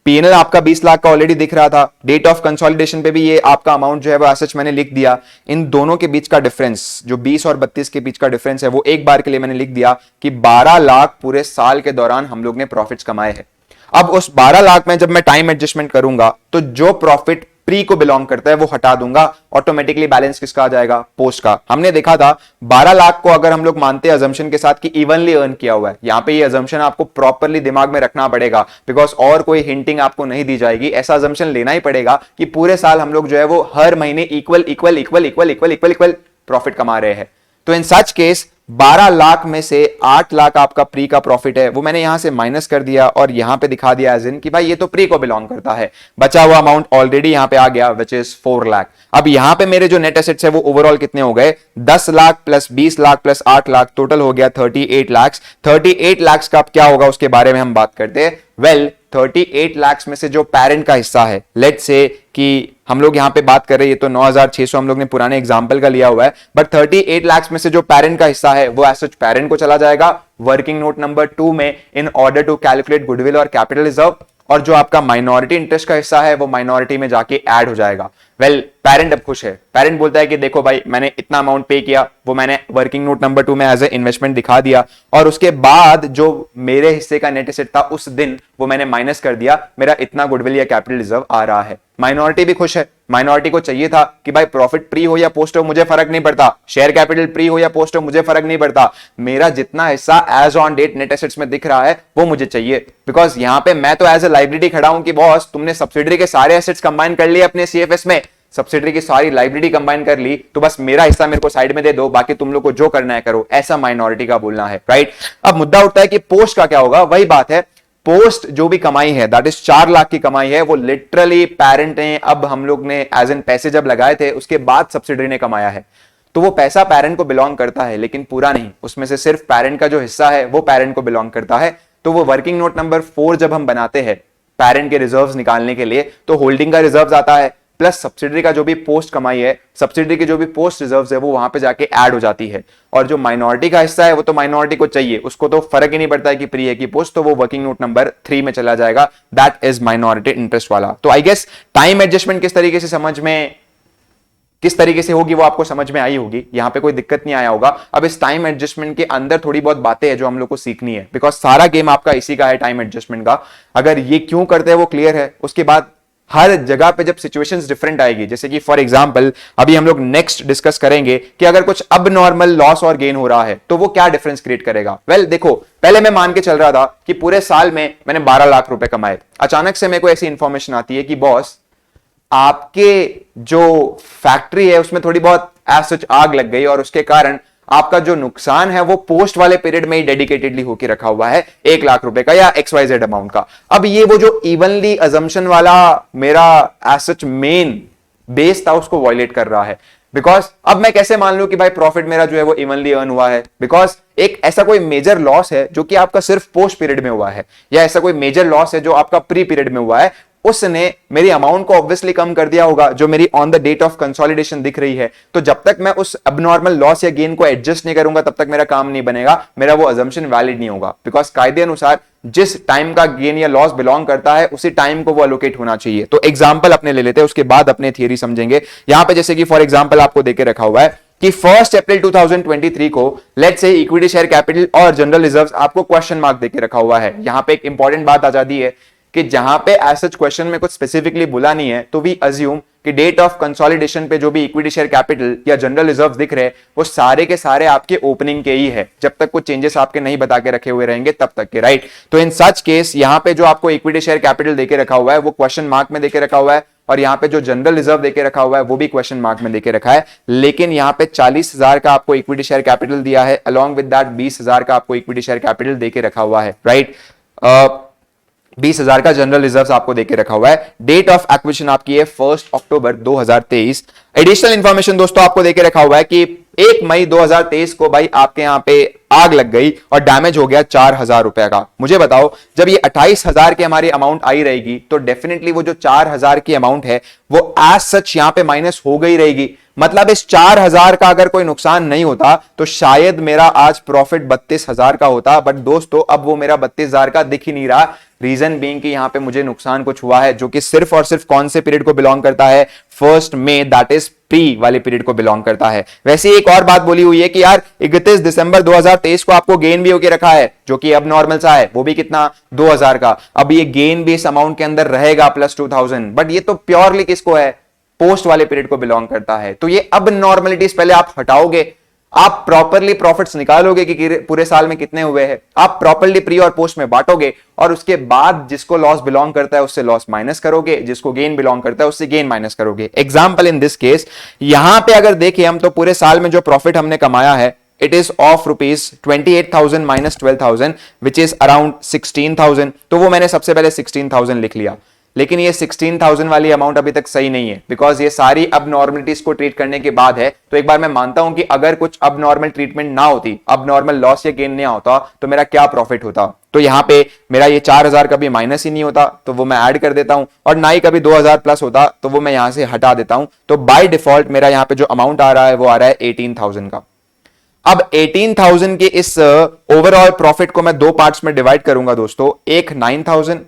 पीएनएल आपका 20 लाख का ऑलरेडी दिख रहा था, डेट ऑफ कंसोलिडेशन पे भी ये आपका अमाउंट जो है वो एज मैंने लिख दिया। इन दोनों के बीच का डिफरेंस जो 20 और 32 के बीच का डिफरेंस है वो एक बार के लिए मैंने लिख दिया कि 12 लाख पूरे साल के दौरान हम लोग ने प्रॉफिट्स कमाए हैं। अब उस 12 लाख में जब मैं टाइम एडजस्टमेंट करूंगा तो जो प्रॉफिट प्री को बिलोंग करता है वो हटा दूंगा, ऑटोमेटिकली बैलेंस किसका आ जाएगा? पोस्ट का। हमने देखा था 12 लाख को अगर हम लोग मानते हैं अजम्पशन के साथ कि इवनली अर्न किया हुआ है, यहां पे ये अजम्पशन आपको प्रॉपर्ली दिमाग में रखना पड़ेगा बिकॉज और कोई हिंटिंग आपको नहीं दी जाएगी। ऐसा अजम्पशन लेना ही पड़ेगा कि पूरे साल हम लोग जो है वो हर महीने equal equal equal equal equal equal equal profit कमा रहे हैं। तो इन सच केस 12 लाख में से 8 लाख आपका प्री का प्रॉफिट है वो मैंने यहां से माइनस कर दिया और यहां पे दिखा दिया एज इन कि भाई ये तो प्री को बिलोंग करता है। बचा हुआ अमाउंट ऑलरेडी यहां पे आ गया विच इज 4 लाख। अब यहां पे मेरे जो नेट एसेट्स है वो ओवरऑल कितने हो गए? 10 lakh plus 20 lakh plus 8 lakh total हो गया 38 लाख। 38 लाख का क्या होगा उसके बारे में हम बात करते हैं। वेल 38 लाख में से जो पेरेंट का हिस्सा है, लेट्स से कि हम लोग यहां पे बात कर रहे हैं, ये तो 9600 हम लोग ने पुराने एग्जांपल का लिया हुआ है, बट 38 लाख में से जो पेरेंट का हिस्सा है वो एज सच पेरेंट को चला जाएगा वर्किंग नोट नंबर 2 में in order to calculate goodwill और कैपिटल रिजर्व, और जो आपका माइनॉरिटी इंटरेस्ट का हिस्सा है वो माइनॉरिटी में जाके ऐड हो जाएगा। वेल पेरेंट अब खुश है, पेरेंट बोलता है कि देखो भाई मैंने इतना अमाउंट पे किया, वो मैंने वर्किंग नोट नंबर 2 में एज ए इन्वेस्टमेंट दिखा दिया, और उसके बाद जो मेरे हिस्से का नेट एसेट था उस दिन वो मैंने माइनस कर दिया, मेरा इतना गुडविल या कैपिटल रिजर्व आ रहा है। माइनॉरिटी भी खुश है, माइनॉरिटी को चाहिए था कि भाई प्रॉफिट प्री हो या पोस्ट हो मुझे फर्क नहीं पड़ता, शेयर कैपिटल प्री हो या पोस्ट हो मुझे फर्क नहीं पड़ता, मेरा जितना हिस्सा as on date net assets में दिख रहा है वो मुझे चाहिए। बिकॉज यहां पे मैं तो एज ए लाइबिलिटी खड़ा हूं कि बॉस तुमने सब्सिडरी के सारे एसेट्स कंबाइन कर लिए अपने सीएफएस में, सब्सिडरी की सारी लाइबिलिटी कंबाइन कर ली, तो बस मेरा हिस्सा मेरे को साइड में दे दो, बाकी तुम लोग को जो करना है करो, ऐसा माइनॉरिटी का बोलना है। राइट, अब मुद्दा उठता है कि पोस्ट का क्या होगा। वही बात है, पोस्ट जो भी कमाई है दैट इज 4 लाख की कमाई है वो लिटरली पेरेंट ने, अब हम लोग ने एज इन पैसे जब लगाए थे उसके बाद सब्सिडरी ने कमाया है, तो वो पैसा पेरेंट को बिलोंग करता है लेकिन पूरा नहीं, उसमें से सिर्फ पेरेंट का जो हिस्सा है वो पेरेंट को बिलोंग करता है। तो वो वर्किंग नोट नंबर 4 जब हम बनाते हैं पेरेंट के रिजर्व्स निकालने के लिए तो होल्डिंग का रिजर्व आता है प्लस सब्सिडरी का जो भी पोस्ट कमाई है, सब्सिडरी की जो भी पोस्ट रिजर्व्स है वो वहां पे जाके ऐड हो जाती है, और जो माइनॉरिटी का हिस्सा है वो तो माइनॉरिटी को चाहिए, उसको तो फर्क ही नहीं पड़ता है कि प्री है कि पोस्ट, तो वो वर्किंग नोट नंबर 3 में चला जाएगा, दैट इज माइनॉरिटी इंटरेस्ट वाला। तो आई गेस टाइम एडजस्टमेंट किस तरीके से समझ में किस तरीके से होगी वो आपको समझ में आई होगी, यहां पे कोई दिक्कत नहीं आया होगा। अब इस टाइम एडजस्टमेंट के अंदर थोड़ी बहुत बातें हैं जो हम लोग को सीखनी है, बिकॉज सारा गेम आपका इसी का है, टाइम एडजस्टमेंट का। अगर ये क्यों करते हैं वो क्लियर है, उसके बाद हर जगह पे जब सिचुएशंस डिफरेंट आएगी, जैसे कि फॉर एग्जांपल अभी हम लोग नेक्स्ट डिस्कस करेंगे कि अगर कुछ अब नॉर्मल लॉस और गेन हो रहा है तो वो क्या डिफरेंस क्रिएट करेगा। वेल देखो, पहले मैं मान के चल रहा था कि पूरे साल में मैंने 12 लाख रुपए कमाए। अचानक से मेरे को ऐसी इंफॉर्मेशन आती है कि बॉस आपके जो फैक्ट्री है उसमें थोड़ी बहुत एज सच आग लग गई और उसके कारण आपका जो नुकसान है वो पोस्ट वाले पीरियड में ही डेडिकेटेडली होकर रखा हुआ है 1 लाख रुपए का या XYZ अमाउंट का। अब ये वो जो इवनली अजम्पशन वाला मेरा एज सच मेन बेस था उसको वॉयलेट कर रहा है। बिकॉज अब मैं कैसे मान लूं कि भाई प्रॉफिट मेरा जो है वो इवनली अर्न हुआ है, बिकॉज एक ऐसा कोई मेजर लॉस है जो कि आपका सिर्फ पोस्ट पीरियड में हुआ है, या ऐसा कोई मेजर लॉस है जो आपका प्री पीरियड में हुआ है, उसने मेरी अमाउंट को ऑब्वियसली कम कर दिया होगा जो मेरी on the date of consolidation दिख रही है। तो जब तक मैं उस अबनॉर्मल लॉस या गेन को एडजस्ट नहीं करूंगा तब तक मेरा काम नहीं बनेगा, मेरा वो अजम्पशन वैलिड नहीं होगा। बिकॉज कायदे अनुसार जिस टाइम का गेन या लॉस बिलोंग करता है उसी टाइम को वो अलोकेट होना चाहिए। तो एग्जांपल अपने ले लेते हैं, उसके बाद अपने थियरी समझेंगे। यहां पे जैसे कि फॉर एग्जांपल आपको देके रखा हुआ है कि 1 अप्रैल 2023 को let's say equity share capital और जनरल रिजर्व्स आपको क्वेश्चन मार्क देके रखा हुआ है। यहां पे एक इंपॉर्टेंट बात आ जाती है कि जहां पे एज सच क्वेश्चन में कुछ स्पेसिफिकली बोला नहीं है तो वी अज्यूम कि डेट ऑफ कंसोलिडेशन पे जो भी इक्विटी शेयर कैपिटल या जनरल रिजर्व्स दिख रहे हैं वो सारे के सारे आपके ओपनिंग के ही है, जब तक कुछ चेंजेस आपके नहीं बता के रखे हुए रहेंगे तब तक के, राइट। तो इन सच केस यहां पे जो आपको इक्विटी शेयर कैपिटल देके रखा हुआ है वो क्वेश्चन मार्क में देके रखा हुआ है, और यहां पे जो जनरल रिजर्व देके रखा हुआ है वो भी क्वेश्चन मार्क में देके रखा है। लेकिन यहां पे 40,000 का आपको इक्विटी शेयर कैपिटल दिया है, अलॉन्ग विद दैट 20,000 का आपको इक्विटी शेयर कैपिटल देके रखा हुआ है, राइट। 20,000 का जनरल रिजर्व्स आपको देके रखा हुआ है। डेट ऑफ एक्विजिशन आपकी है 1 अक्टूबर 2023। एडिशनल इंफॉर्मेशन दोस्तों आपको देके रखा हुआ है कि 1 मई 2023 को भाई आपके यहां पे आग लग गई और डैमेज हो गया 4,000 रुपए का। मुझे बताओ जब ये 28,000 की हमारी अमाउंट आई रहेगी तो डेफिनेटली वो जो 4,000 की अमाउंट है वो एज सच यहां पे माइनस हो गई रहेगी। मतलब इस 4,000 का अगर कोई नुकसान नहीं होता तो शायद मेरा आज प्रॉफिट 32,000 का होता, बट दोस्तों अब वो मेरा 32,000 का दिख ही नहीं रहा। रीजन बीइंग कि यहां पे मुझे नुकसान कुछ हुआ है जो कि सिर्फ और सिर्फ कौन से पीरियड को बिलोंग करता है, 1 मई, दैट इज प्री वाले पीरियड को बिलोंग करता है। वैसे एक और बात बोली हुई है कि यार 31 दिसंबर 2023 को आपको गेन भी होके रखा है जो कि अब नॉर्मल सा है, वो भी कितना 2,000 का। अब ये गेन भी इस अमाउंट के अंदर रहेगा प्लस 2,000, बट ये तो प्योरली किसको है, पोस्ट वाले पीरियड को बिलोंग करता है। तो ये अब नॉर्मलिटीज पहले आप हटाओगे, आप प्रॉपरली प्रॉफिट्स निकालोगे कि पूरे साल में कितने हुए हैं, आप प्रॉपरली प्री और पोस्ट में बांटोगे और उसके बाद जिसको लॉस बिलोंग करता है उससे लॉस माइनस करोगे, जिसको गेन बिलोंग करता है उससे गेन माइनस करोगे। एग्जांपल इन दिस केस यहां पे अगर देखें हम तो पूरे साल में जो प्रॉफिट हमने कमाया है it is of ₹28,000 minus 12,000 which is around 16,000। तो वो मैंने सबसे पहले 16,000 लिख लिया, लेकिन ये 16,000 वाली अमाउंट अभी तक सही नहीं है बिकॉज ये सारी अब नॉर्मलिटीज को ट्रीट करने के बाद है। तो एक बार मैं मानता हूं कि अगर कुछ अब नॉर्मल ट्रीटमेंट ना होती, अब नॉर्मल लॉस या गेन नहीं होता तो मेरा क्या प्रॉफिट होता। तो यहां पे मेरा ये 4,000 कभी माइनस ही नहीं होता तो वो मैं ऐड कर देता हूं, और ना ही कभी 2,000 प्लस होता तो वो मैं यहां से हटा देता हूं। तो बाय डिफॉल्ट मेरा यहां पे जो अमाउंट आ रहा है वो आ रहा है 18,000 का। अब 18,000 के इस ओवरऑल प्रॉफिट को मैं दो पार्ट्स में डिवाइड करूंगा दोस्तों, एक 9,000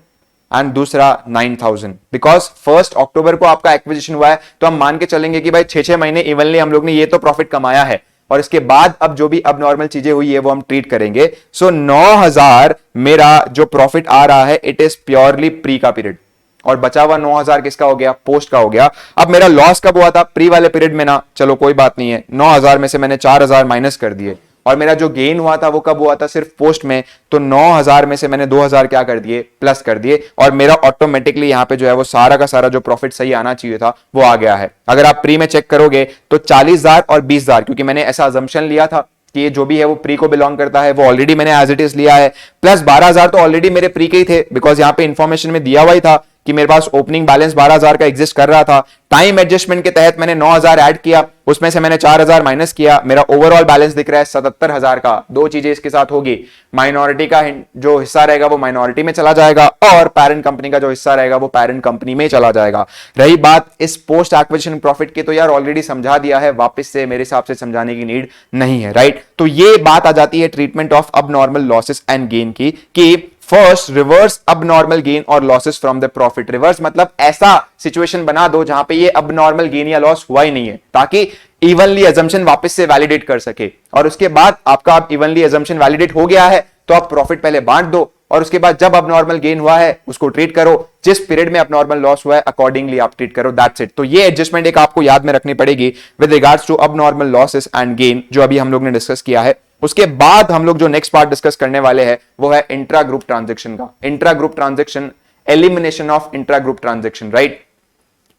एंड दूसरा 9,000। बिकॉज 1 अक्टूबर को आपका एक्विजिशन हुआ है तो हम मान के चलेंगे कि भाई 6-6 महीने इवनली हम लोग ने ये तो प्रॉफिट कमाया है, और इसके बाद अब जो भी अब नॉर्मल चीजें हुई है वो हम ट्रीट करेंगे। सो 9,000 मेरा जो प्रॉफिट आ रहा है इट इज प्योरली प्री का पीरियड, और बचा हुआ 9,000 किसका हो गया, पोस्ट का हो गया। अब मेरा लॉस कब हुआ था, प्री वाले पीरियड में ना, चलो कोई बात नहीं है, 9,000 में से मैंने 4,000 माइनस कर दिए, और मेरा जो गेन हुआ था वो कब हुआ था, सिर्फ पोस्ट में। तो 9,000 में से मैंने 2,000 क्या कर दिए, प्लस कर दिए, और मेरा ऑटोमेटिकली यहां पे जो है वो सारा का सारा जो प्रॉफिट सही आना चाहिए था वो आ गया है। अगर आप प्री में चेक करोगे तो 40,000 और 20,000, क्योंकि मैंने ऐसा अजम्पशन लिया था कि ये जो भी है वो प्री को बिलोंग करता है, वो ऑलरेडी मैंने एज इट इज लिया है, प्लस 12,000 तो ऑलरेडी मेरे प्री के ही थे बिकॉज यहां पे इंफॉर्मेशन में दिया हुआ ही था कि मेरे पास ओपनिंग बैलेंस 12,000 का एग्जिस्ट कर रहा था। टाइम एडजस्टमेंट के तहत मैंने 9,000 ऐड किया, उसमें से मैंने 4,000 माइनस किया, मेरा ओवरऑल बैलेंस दिख रहा है 77,000 का। दो चीजें इसके साथ होगी, माइनॉरिटी का जो हिस्सा रहेगा वो माइनॉरिटी में चला जाएगा, और पेरेंट कंपनी का जो हिस्सा रहेगा वो पेरेंट कंपनी में चला जाएगा। रही बात इस पोस्ट एक्विजिशन प्रॉफिट की, तो यार ऑलरेडी समझा दिया है, वापस से मेरे हिसाब से समझाने की नीड नहीं है, राइट। तो ये बात आ जाती है ट्रीटमेंट ऑफ अब नॉर्मल लॉसेस एंड गेन की, कि फर्स्ट, रिवर्स अबनॉर्मल गेन और losses from the profit. Reverse मतलब ऐसा सिचुएशन बना दो जहां पे ये अबनॉर्मल गेन या लॉस हुआ ही नहीं है, ताकि इवनली अजम्पशन वापस से वैलिडेट कर सके। और उसके बाद आपका अब इवनली अजम्पशन वैलिडेट हो गया है तो आप प्रॉफिट पहले बांट दो, और उसके बाद जब अबनॉर्मल गेन हुआ है उसको ट्रीट करो, जिस पीरियड में अबनॉर्मल लॉस हुआ है अकॉर्डिंगली आप ट्रीट करो, दैट्स इट। तो ये एडजस्टमेंट एक आपको याद में रखनी पड़ेगी with regards to abnormal losses and gain, जो अभी हम लोग ने डिस्कस किया है। उसके बाद हम लोग जो नेक्स्ट पार्ट डिस्कस करने वाले हैं वो है इंट्रा ग्रुप ट्रांजेक्शन का। Intra group transaction, elimination of intra group transaction, right.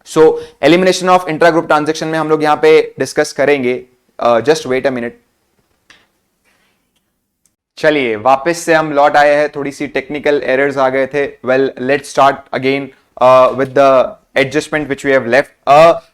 So elimination of intra group transaction में हम लोग यहां पे डिस्कस करेंगे। Just wait a minute. चलिए वापस से हम लौट आए हैं, थोड़ी सी टेक्निकल एरर्स आ गए थे। Well let's start again with the adjustment which we have left.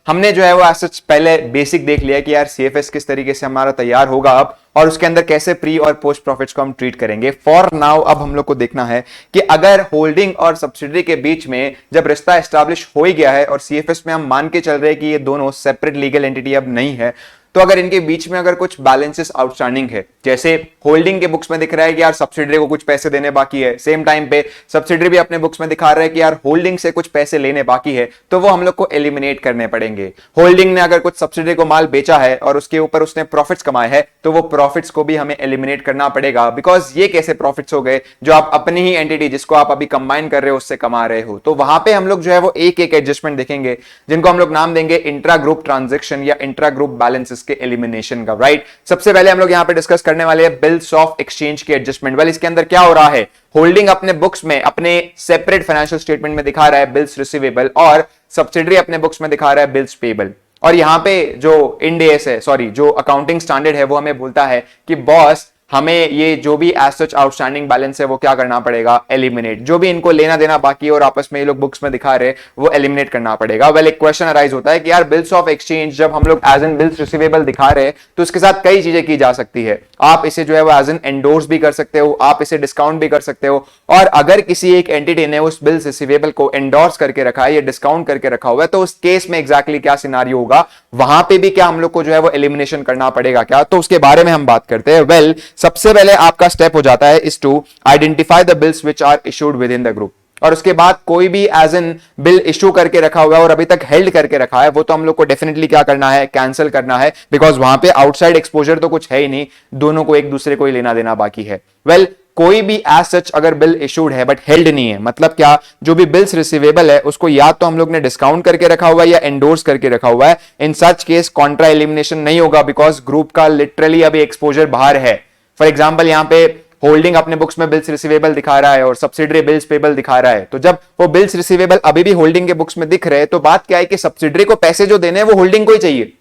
हमने जो है वो एसेट्स पहले बेसिक देख लिया कि यार सीएफएस किस तरीके से हमारा तैयार होगा अब, और उसके अंदर कैसे प्री और पोस्ट प्रॉफिट्स को हम ट्रीट करेंगे। फॉर नाउ अब हम लोग को देखना है कि अगर होल्डिंग और सब्सिडरी के बीच में जब रिश्ता एस्टैब्लिश हो ही गया है और सीएफएस में हम मान के चल रहे हैं कि ये दोनों सेपरेट लीगल एंटिटी अब नहीं है, तो अगर इनके बीच में अगर कुछ बैलेंसेस आउटस्टैंडिंग है, जैसे होल्डिंग के बुक्स में दिख रहा है कि यार सब्सिडरी को कुछ पैसे देने बाकी है, सेम टाइम पे सब्सिडरी भी अपने बुक्स में दिखा रहा है कि यार होल्डिंग से कुछ पैसे लेने बाकी है, तो वो हम लोग को एलिमिनेट करने पड़ेंगे। होल्डिंग ने अगर कुछ सब्सिडरी को माल बेचा है और उसके ऊपर उसने प्रॉफिट्स कमाए हैं, तो वो प्रॉफिट्स को भी हमें एलिमिनेट करना पड़ेगा, बिकॉज ये कैसे प्रॉफिट्स हो गए जो आप अपनी ही एंटिटी जिसको आप अभी कंबाइन कर रहे हो उससे कमा रहे हो। तो वहां पे हम लोग जो है वो एक एक एडजस्टमेंट देखेंगे जिनको हम लोग नाम देंगे इंट्रा ग्रुप ट्रांजेक्शन या इंट्रा ग्रुप बैलेंसेस के एलिमिनेशन का, राइट। सबसे पहले हम लोग यहां पे डिस्कस करने वाले हैं बिल्स ऑफ एक्सचेंज के एडजस्टमेंट। वेल इसके अंदर क्या हो रहा है, होल्डिंग अपने बुक्स में अपने सेपरेट फाइनेंशियल स्टेटमेंट में दिखा रहा है बिल्स रिसीवेबल, और सब्सिडरी अपने बुक्स में दिखा रहा है बिल्स पेबल। और यहां पे जो इंड एएस है, सॉरी जो अकाउंटिंग स्टैंडर्ड है, वो हमें बोलता है कि बॉस हमें ये जो भी एज सच आउटस्टैंडिंग बैलेंस है वो क्या करना पड़ेगा, एलिमिनेट। जो भी इनको लेना देना बाकी है और आपस में ये लोग बुक्स में दिखा रहे वो एलिमिनेट करना पड़ेगा। वेल एक क्वेश्चन अराइज होता है कि यार बिल्स ऑफ एक्सचेंज जब हम लोग एज एन बिल्स रिसीवेबल दिखा रहे हैं तो उसके साथ कई चीजें की जा सकती है। आप इसे जो है वो एज एन एंडोर्स भी कर सकते हो, आप इसे डिस्काउंट भी कर सकते हो, और अगर किसी एक एंटिटी ने उस बिल्स रिसीवेबल को एंडोर्स करके रखा है या डिस्काउंट करके रखा हुआ है, तो उस केस में एग्जैक्टली क्या सिनारियो होगा, वहां पे भी क्या हम लोग को जो है वो एलिमिनेशन करना पड़ेगा क्या, तो उसके बारे में हम बात करते हैं। वेल सबसे पहले आपका स्टेप हो जाता है is to identify the bills which are issued within the group. और उसके बाद कोई भी एज एन बिल इशू करके रखा हुआ है और अभी तक हेल्ड करके रखा है, वो तो हम लोग को डेफिनेटली क्या करना है, कैंसिल करना है, बिकॉज वहां पे आउटसाइड एक्सपोजर तो कुछ है ही नहीं, दोनों को एक दूसरे को ही लेना देना बाकी है। वेल कोई भी एज सच अगर बिल इशूड है बट हेल्ड नहीं है, मतलब क्या, जो भी बिल्स रिसीवेबल है उसको या तो हम लोग ने डिस्काउंट करके रखा हुआ है या एंडोर्स करके रखा हुआ है, इन सच केस कॉन्ट्रा एलिमिनेशन नहीं होगा, बिकॉज ग्रुप का लिटरली अभी एक्सपोजर बाहर है। फॉर एग्जाम्पल यहां पे होल्डिंग अपने बुक्स में बिल्स रिसीवेबल दिखा रहा है और सब्सिडरी बिल्स पेबल दिखा रहा है, तो जब वो बिल्स रिसीवेबल अभी भी होल्डिंग के बुक्स में दिख रहे हैं तो बात क्या है कि सब्सिडरी को पैसे जो देने हैं वो होल्डिंग को ही चाहिए।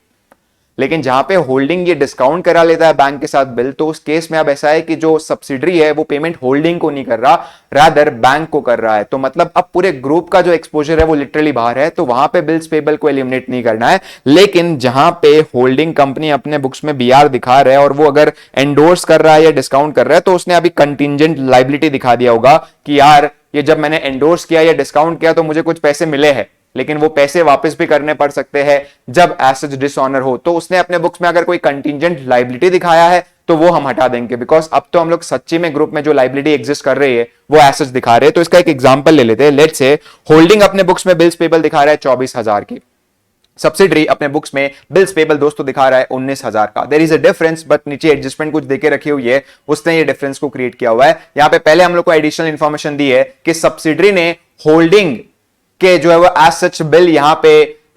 लेकिन जहां पे होल्डिंग ये डिस्काउंट करा लेता है बैंक के साथ बिल, तो उस केस में अब ऐसा है कि जो सब्सिडरी है वो पेमेंट होल्डिंग को नहीं कर रहा, रादर बैंक को कर रहा है। तो मतलब अब पूरे ग्रुप का जो एक्सपोजर है वो लिटरली बाहर है, तो वहां पे बिल्स पेबल को एलिमिनेट नहीं करना है। लेकिन जहां पे होल्डिंग कंपनी अपने बुक्स में बीआर दिखा रहा है और वो अगर एंडोर्स कर रहा है या डिस्काउंट कर रहा है, तो उसने अभी कंटिजेंट लायबिलिटी दिखा दिया होगा कि यार ये जब मैंने एंडोर्स किया या डिस्काउंट किया तो मुझे कुछ पैसे मिले हैं, लेकिन वो पैसे वापस भी करने पड़ सकते हैं जब एसेट डिसऑनर हो। तो उसने अपने बुक्स में अगर कोई कंटिजेंट लायबिलिटी दिखाया है तो वो हम हटा देंगे, बिकॉज अब तो हम लोग सच्ची में ग्रुप में जो लायबिलिटी एग्जिस्ट कर रही है वो एसेट्स दिखा रहे हैं। तो इसका एक एग्जांपल ले लेते हैं। लेट्स से होल्डिंग अपने बुक्स में बिल्स पेबल दिखा रहा है 24,000 की, सब्सिडरी अपने बुक्स में बिल्स पेबल दोस्तों दिखा रहा है 19,000 का। There is a difference, but नीचे एडजस्टमेंट कुछ देके रखी हुई है, उसने ये डिफरेंस को क्रिएट किया हुआ है। यहां पे पहले हम लोग को एडिशनल इंफॉर्मेशन दी है कि सब्सिडरी ने होल्डिंग के जो है वो एज सच बिल यहां पे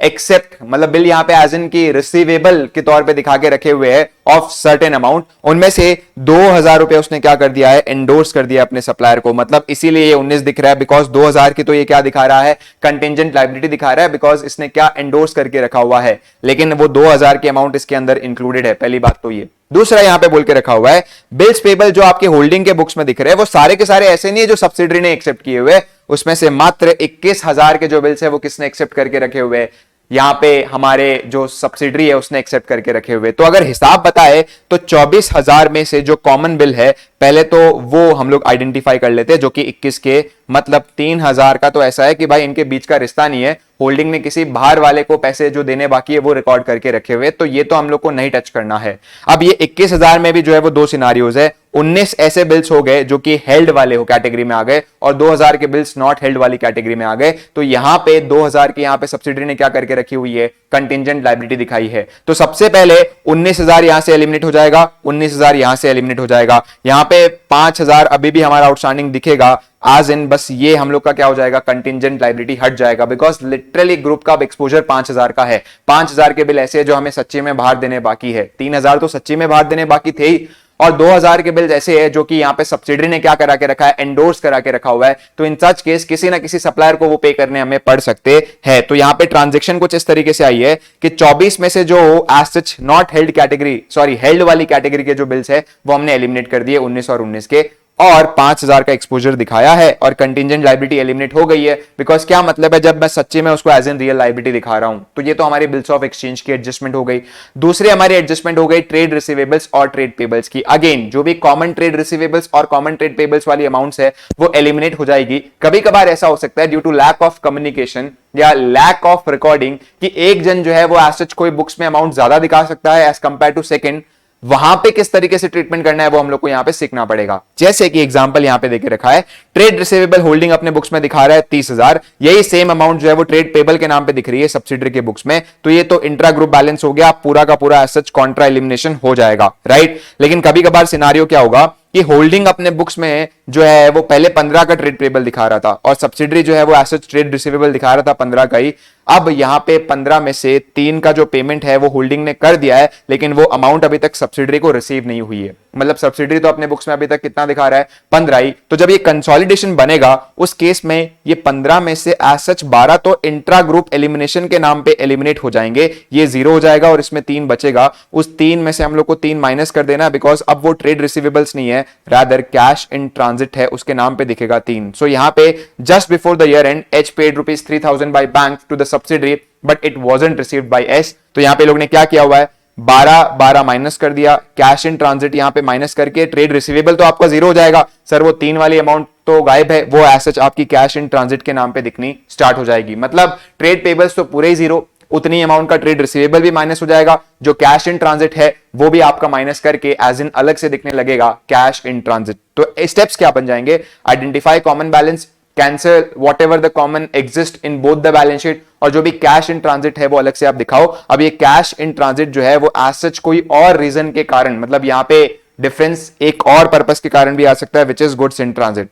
एक्सेप्ट, मतलब बिल यहां पे एज इन की रिसीवेबल के तौर पे दिखा के रखे हुए हैं ऑफ सर्टेन अमाउंट, उनमें से 2,000 रुपए उसने क्या कर दिया है, एंडोर्स कर दिया अपने सप्लायर को। मतलब इसीलिए ये 19 दिख रहा है, बिकॉज 2,000 की तो ये क्या दिखा रहा है, कंटिजेंट लायबिलिटी दिखा रहा है, बिकॉज इसने क्या एंडोर्स करके रखा हुआ है, लेकिन वो 2,000 की अमाउंट इसके अंदर इंक्लूडेड है। पहली बात तो ये। दूसरा यहां पे बोल के रखा हुआ है बिल्स पेबल जो आपके होल्डिंग के बुक्स में दिख रहे हैं वो सारे के सारे ऐसे नहीं है जो सब्सिडरी ने एक्सेप्ट किए हुए, उसमें से मात्र 21,000 के जो बिल्स है वो किसने एक्सेप्ट करके रखे हुए, यहां पे हमारे जो सब्सिडरी है उसने एक्सेप्ट करके रखे हुए। तो अगर हिसाब बताए तो 24,000 में से जो कॉमन बिल है पहले तो वो हम लोग आइडेंटिफाई कर लेते हैं, जो कि 21 के मतलब 3000 का तो ऐसा है कि भाई इनके बीच का रिश्ता नहीं है, होल्डिंग ने किसी बाहर वाले को पैसे जो देने बाकी है वो रिकॉर्ड करके रखे हुए, तो ये तो हम लोग को नहीं टच करना है। अब ये 21,000 में भी जो है वो दो सिनारियोज है, 19 ऐसे बिल्स हो गए जो कि हेल्ड वाले हो कैटेगरी में आ गए और 2000 के बिल्स नॉट हेल्ड वाली कैटेगरी में आ गए। तो यहां पे 2000 के यहां पे सब्सिडरी ने क्या करके रखी हुई है, कंटिंजेंट लायबिलिटी दिखाई है। तो सबसे पहले 19,000 यहां से एलिमिनेट हो जाएगा, 19,000 यहां से एलिमिनेट हो जाएगा, यहां पे 5,000 अभी भी हमारा आउटस्टैंडिंग दिखेगा आज इन, बस ये हम लोग का क्या हो जाएगा, कंटिंजेंट लायबिलिटी हट जाएगा, बिकॉज लिटरली ग्रुप का एक्सपोजर 5,000 का है। 5,000 के बिल ऐसे है जो हमें सच्ची में बाहर देने बाकी है, 3,000 तो सच्ची में बाहर देने बाकी थे ही, और 2,000 के बिल ऐसे है जो कि यहां पे सब्सिडरी ने क्या करा के रखा है, एंडोर्स करा के रखा हुआ है। तो इन सच केस किसी ना किसी सप्लायर को वो पे करने हमें पड़ सकते हैं। तो यहां पे ट्रांजैक्शन कुछ इस तरीके से आई है कि 24 में से जो as such not held category, sorry held वाली कैटेगरी के जो बिल्स है वो हमने एलिमिनेट कर दिए 19 और 19 के, और 5,000 का एक्सपोजर दिखाया है और कंटिंजेंट लायबिलिटी एलिमिनेट हो गई है। बिकॉज क्या मतलब है, जब मैं सच्ची में उसको एज एन रियल लायबिलिटी दिखा रहा हूं, तो ये तो हमारी बिल्स ऑफ एक्सचेंज की एडजस्टमेंट हो गई। दूसरी हमारी एडजस्टमेंट हो गई ट्रेड रिसीवेबल्स और ट्रेड पेबल्स की। अगेन जो भी कॉमन ट्रेड रिसीवेबल्स और कॉमन ट्रेड पेबल्स वाली अमाउंट्स है वो एलिमिनेट हो जाएगी। कभी कभार ऐसा हो सकता है due to lack of communication या लैक ऑफ रिकॉर्डिंग कि एक जन जो है वो एज सच कोई बुक्स में अमाउंट ज्यादा दिखा सकता है एज कंपेयर टू सेकंड, वहां पे किस तरीके से ट्रीटमेंट करना है वो हम लोग को यहां पे सीखना पड़ेगा। जैसे कि एग्जांपल यहां पे देके रखा है, ट्रेड रिसीवेबल होल्डिंग अपने बुक्स में दिखा रहा है 30,000, यही सेम अमाउंट जो है वो ट्रेड पेबल के नाम पे दिख रही है सब्सिडरी के बुक्स में, तो ये तो इंट्रा ग्रुप बैलेंस हो गया, पूरा का पूरा एज सच कॉन्ट्रा एलिमिनेशन हो जाएगा, राइट। लेकिन कभी कभार सिनारियो क्या होगा कि होल्डिंग अपने बुक्स में जो है वो पहले 15 का ट्रेड पेबल दिखा रहा था और सब्सिडरी जो है वो एज सच ट्रेड रिसीवेबल दिखा रहा था 15 का ही। अब यहां पे 15 में से 3 का जो पेमेंट है वो होल्डिंग ने कर दिया है, लेकिन वो अमाउंट अभी तक सब्सिडरी को रिसीव नहीं हुई है। मतलब सब्सिडरी तो अपने बुक्स में अभी तक कितना दिखा रहा है, 15 ही। तो जब ये कंसोलिडेशन बनेगा उस केस में ये 15 में से एज सच 12 तो इंट्रा ग्रुप एलिमिनेशन के नाम पे एलिमिनेट हो जाएंगे, ये 0 हो जाएगा और इसमें 3 बचेगा। उस 3 में से हम लोग को 3 माइनस कर देना, बिकॉज अब वो ट्रेड रिसीवेबल्स नहीं है, रादर कैश इन ट्रांजिट है, उसके नाम पे दिखेगा 3। सो यहां पे just before the year end H paid ₹3,000 by bank to the subsidiary but it wasn't received by S. तो यहां पे लोग ने क्या किया हुआ है, 12 माइनस कर दिया, कैश इन ट्रांजिट यहां पे माइनस करके ट्रेड रिसीवेबल तो आपका 0 हो जाएगा। सर वो 3 वाली अमाउंट तो गायब है, वो एज सच आपकी कैश इन ट्रांजिट के नाम पे दिखनी स्टार्ट हो जाएगी। मतलब ट्रेड पेबल्स तो पूरे ही 0, उतनी अमाउंट का ट्रेड रिसीवेबल भी माइनस हो जाएगा, जो कैश इन ट्रांजिट है वो भी आपका माइनस करके एज इन अलग से दिखने लगेगा कैश इन ट्रांजिट। तो स्टेप्स क्या बन जाएंगे, identify common balance, cancel whatever the common exist in both the balance sheet, और जो भी कैश इन ट्रांजिट है वो अलग से आप दिखाओ। अब ये कैश इन ट्रांजिट जो है वो एज सच कोई और रीजन के कारण, मतलब यहां पे डिफरेंस एक और पर्पस के कारण भी आ सकता है, which is goods in transit,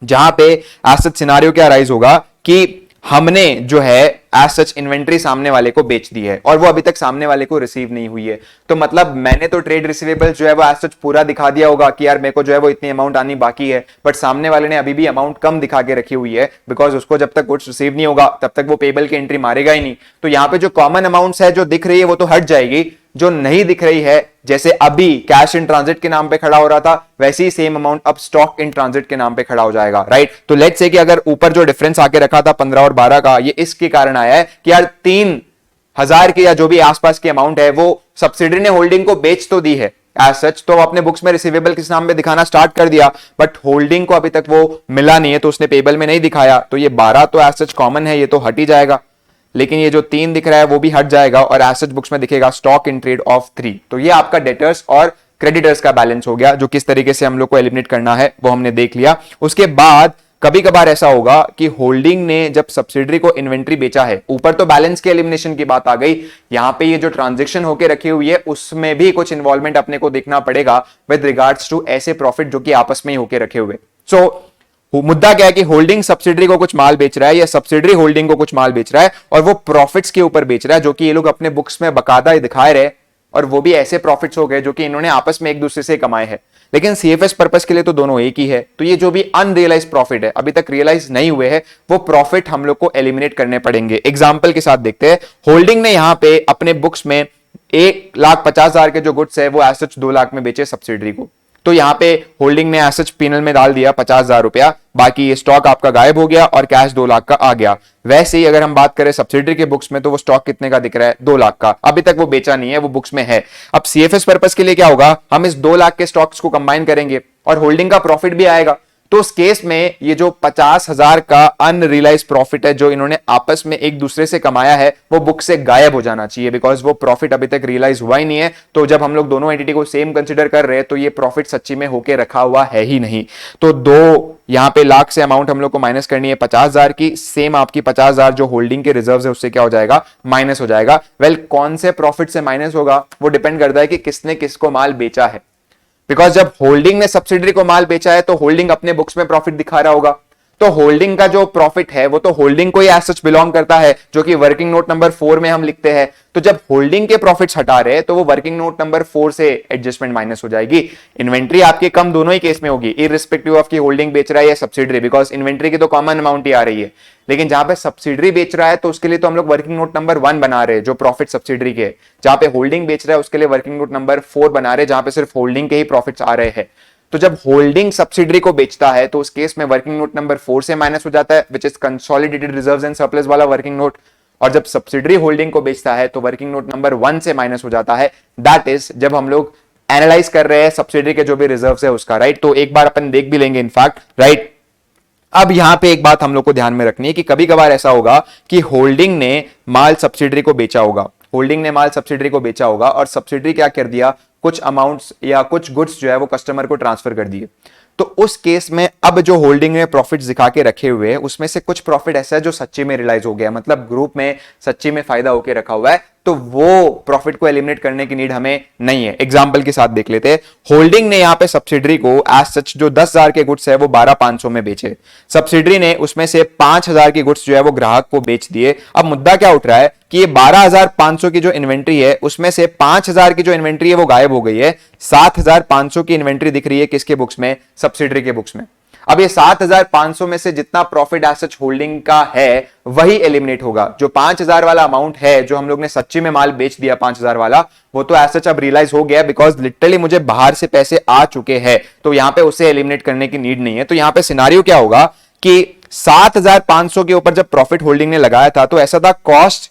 जहां पे एज सच सिनारियो क्या राइज होगा कि हमने जो है एज सच इन्वेंट्री सामने वाले को बेच दी है और वो अभी तक सामने वाले को रिसीव नहीं हुई है। तो मतलब मैंने तो ट्रेड रिसीवेबल जो है वो एज सच पूरा दिखा दिया होगा कि यार मेरे को जो है वो इतनी अमाउंट आनी बाकी है, बट सामने वाले ने अभी भी अमाउंट कम दिखा के रखी हुई है, बिकॉज उसको जब तक गुड्स रिसीव नहीं होगा तब तक वो पेबल की एंट्री मारेगा ही नहीं। तो यहां पे जो कॉमन अमाउंट्स है जो दिख रही है वो तो हट जाएगी, जो नहीं दिख रही है जैसे अभी कैश इन ट्रांजिट के नाम पे खड़ा हो रहा था वैसे ही सेम अमाउंट अब स्टॉक इन ट्रांजिट के नाम पे खड़ा हो जाएगा, राइट। तो लेट्स से कि अगर ऊपर जो डिफरेंस आके रखा था 15 और 12 का, ये इसके कारण आया है कि यार 3,000 की या जो भी आसपास की अमाउंट है वो सब्सिडरी ने होल्डिंग को बेच तो दी है एज सच, तो अपने बुक्स में रिसीवेबल किस नाम पे दिखाना स्टार्ट कर दिया, बट होल्डिंग को अभी तक वो मिला नहीं है तो उसने पेबल में नहीं दिखाया। तो ये 12 तो एज सच कॉमन है, ये तो हट ही जाएगा, लेकिन ये जो 3 दिख रहा है वो भी हट जाएगा और एज सच बुक्स में दिखेगा स्टॉक इन ट्रेड ऑफ 3। तो ये आपका डेटर्स और क्रेडिटर्स का बैलेंस हो गया, जो किस तरीके से हम लोग को एलिमिनेट करना है वो हमने देख लिया। उसके बाद कभी कभार ऐसा होगा कि होल्डिंग ने जब सब्सिडरी को इन्वेंट्री बेचा है, ऊपर तो बैलेंस के एलिमिनेशन की बात आ गई, यहां पे ये जो ट्रांजैक्शन होके रखी हुई है उसमें भी कुछ इन्वॉल्वमेंट अपने को देखना पड़ेगा विद रिगार्ड्स टू ऐसे प्रॉफिट जो कि आपस में ही होके रखे हुए। सो मुद्दा क्या है कि होल्डिंग सब्सिडरी को कुछ माल बेच रहा है या सब्सिडरी होल्डिंग को कुछ माल बेच रहा है और वो प्रॉफिट्स के ऊपर बेच रहा है, जो कि ये लोग अपने बुक्स में बकायदा दिखाए रहे, और वो भी ऐसे प्रॉफिट्स हो गए जो कि इन्होंने आपस में एक दूसरे से कमाए हैं। लेकिन सीएफएस पर्पस के लिए तो दोनों एक ही है। तो ये जो भी अनरियलाइज प्रॉफिट है, अभी तक रियलाइज नहीं हुए हैं, वो प्रॉफिट हम लोग को एलिमिनेट करने पड़ेंगे। एग्जाम्पल के साथ देखते हैं, होल्डिंग ने यहां पे अपने बुक्स में 1,50,000 के जो गुड्स है वो एज सच 2 लाख में बेचे सब्सिडरी को, तो यहाँ पे होल्डिंग ने एज सच P&L में डाल दिया 50,000 रुपया, बाकी ये स्टॉक आपका गायब हो गया और कैश 2 लाख का आ गया। वैसे ही अगर हम बात करें सब्सिडरी के बुक्स में तो वो स्टॉक कितने का दिख रहा है, 2 लाख का। अभी तक वो बेचा नहीं है, वो बुक्स में है। अब CFS पर्पस के लिए क्या होगा, हम इस 2 लाख के स्टॉक्स को कंबाइन करेंगे और होल्डिंग का प्रॉफिट भी आएगा। तो उस केस में ये जो 50,000 का अनरियलाइज प्रॉफिट है जो इन्होंने आपस में एक दूसरे से कमाया है, वो बुक से गायब हो जाना चाहिए, बिकॉज वो प्रॉफिट अभी तक रियलाइज हुआ ही नहीं है। तो जब हम लोग दोनों एंटिटी को सेम कंसिडर कर रहे हैं तो ये प्रॉफिट सच्ची में होके रखा हुआ है ही नहीं। तो 2 यहां पे लाख से अमाउंट हम लोग को माइनस करनी है 50,000 की, सेम आपकी 50,000 जो होल्डिंग के रिजर्व है उससे क्या हो जाएगा, माइनस हो जाएगा। वेल, कौन से प्रॉफिट से माइनस होगा वो डिपेंड करता है कि किसने किसको माल बेचा है। बिकॉज जब होल्डिंग ने सब्सिडरी को माल बेचा है तो होल्डिंग अपने बुक्स में प्रॉफिट दिखा रहा होगा, तो होल्डिंग का जो प्रॉफिट है वो तो होल्डिंग को ही एज सच बिलोंग करता है, जो कि वर्किंग नोट नंबर 4 में हम लिखते हैं। तो जब होल्डिंग के प्रॉफिट्स हटा रहे हैं तो वो वर्किंग नोट नंबर 4 से एडजस्टमेंट माइनस हो जाएगी। इन्वेंट्री आपकी कम दोनों ही केस में होगी, इररिस्पेक्टिव ऑफ की होल्डिंग बेच रहा है या सब्सिडरी, बिकॉज इन्वेंट्री की तो कॉमन अमाउंट ही आ रही है। लेकिन जहां पे सब्सिडरी बेच रहा है तो उसके लिए तो हम लोग वर्किंग नोट नंबर 1 बना रहे हैं जो प्रॉफिट सब्सिडरी के, जहां पे होल्डिंग बेच रहा है उसके लिए वर्किंग नोट नंबर 4 बना रहे हैं जहां पे सिर्फ होल्डिंग के ही प्रॉफिट्स आ रहे हैं। तो जब होल्डिंग सब्सिडरी को बेचता है तो उस केस में वर्किंग नोट नंबर 4 से माइनस हो जाता है, which is consolidated reserves and surplus वाला वर्किंग नोट। और जब सब्सिडरी होल्डिंग को बेचता है तो वर्किंग नोट नंबर 1 से माइनस हो जाता है। दैट इज जब हम लोग एनालाइज कर रहे हैं सब्सिडरी के जो भी रिजर्व्स है उसका, राइट। तो एक बार अपन देख भी लेंगे इनफैक्ट, राइट। अब यहां पे एक बात हम लोग को ध्यान में रखनी है कि कभी कभार ऐसा होगा कि होल्डिंग ने माल सब्सिडरी को बेचा होगा, होल्डिंग ने माल सब्सिडरी को बेचा होगा और सब्सिडरी क्या कर दिया, कुछ अमाउंट्स या कुछ गुड्स जो है वो कस्टमर को ट्रांसफर कर दिए। तो उस केस में अब जो होल्डिंग ने प्रॉफिट्स दिखा के रखे हुए हैं उसमें से कुछ प्रॉफिट ऐसा है जो सच्ची में रियलाइज हो गया, मतलब ग्रुप में सच्ची में फायदा होके रखा हुआ है, तो वो प्रॉफिट को एलिमिनेट करने की नीड हमें नहीं है। एग्जांपल के साथ देख लेते हैं। होल्डिंग ने यहां पे सब्सिडरी को एज सच जो 10,000 के गुड्स है वो 12,500 में बेचे, सब्सिडरी ने उसमें से 5,000 के गुड्स जो है वो ग्राहक को बेच दिए। अब मुद्दा क्या उठ रहा है कि ये 12,500 की जो इन्वेंट्री है उसमें से 5,000 की जो इन्वेंट्री है वो गायब हो गई है, 7,500 की इन्वेंट्री दिख रही है किसके बुक्स में, सब्सिडरी के बुक्स में। अब ये 7,500 में से जितना प्रॉफिट एज सच होल्डिंग का है वही एलिमिनेट होगा। जो 5,000 वाला अमाउंट है जो हम लोग ने सच्ची में माल बेच दिया 5,000 वाला, वो तो एज सच अब रियलाइज हो गया, बिकॉज लिटरली मुझे बाहर से पैसे आ चुके हैं, तो यहां पे उसे एलिमिनेट करने की नीड नहीं है। तो यहां पे सिनारियो क्या होगा कि 7,500 के ऊपर जब प्रॉफिट होल्डिंग ने लगाया था तो ऐसा था कॉस्ट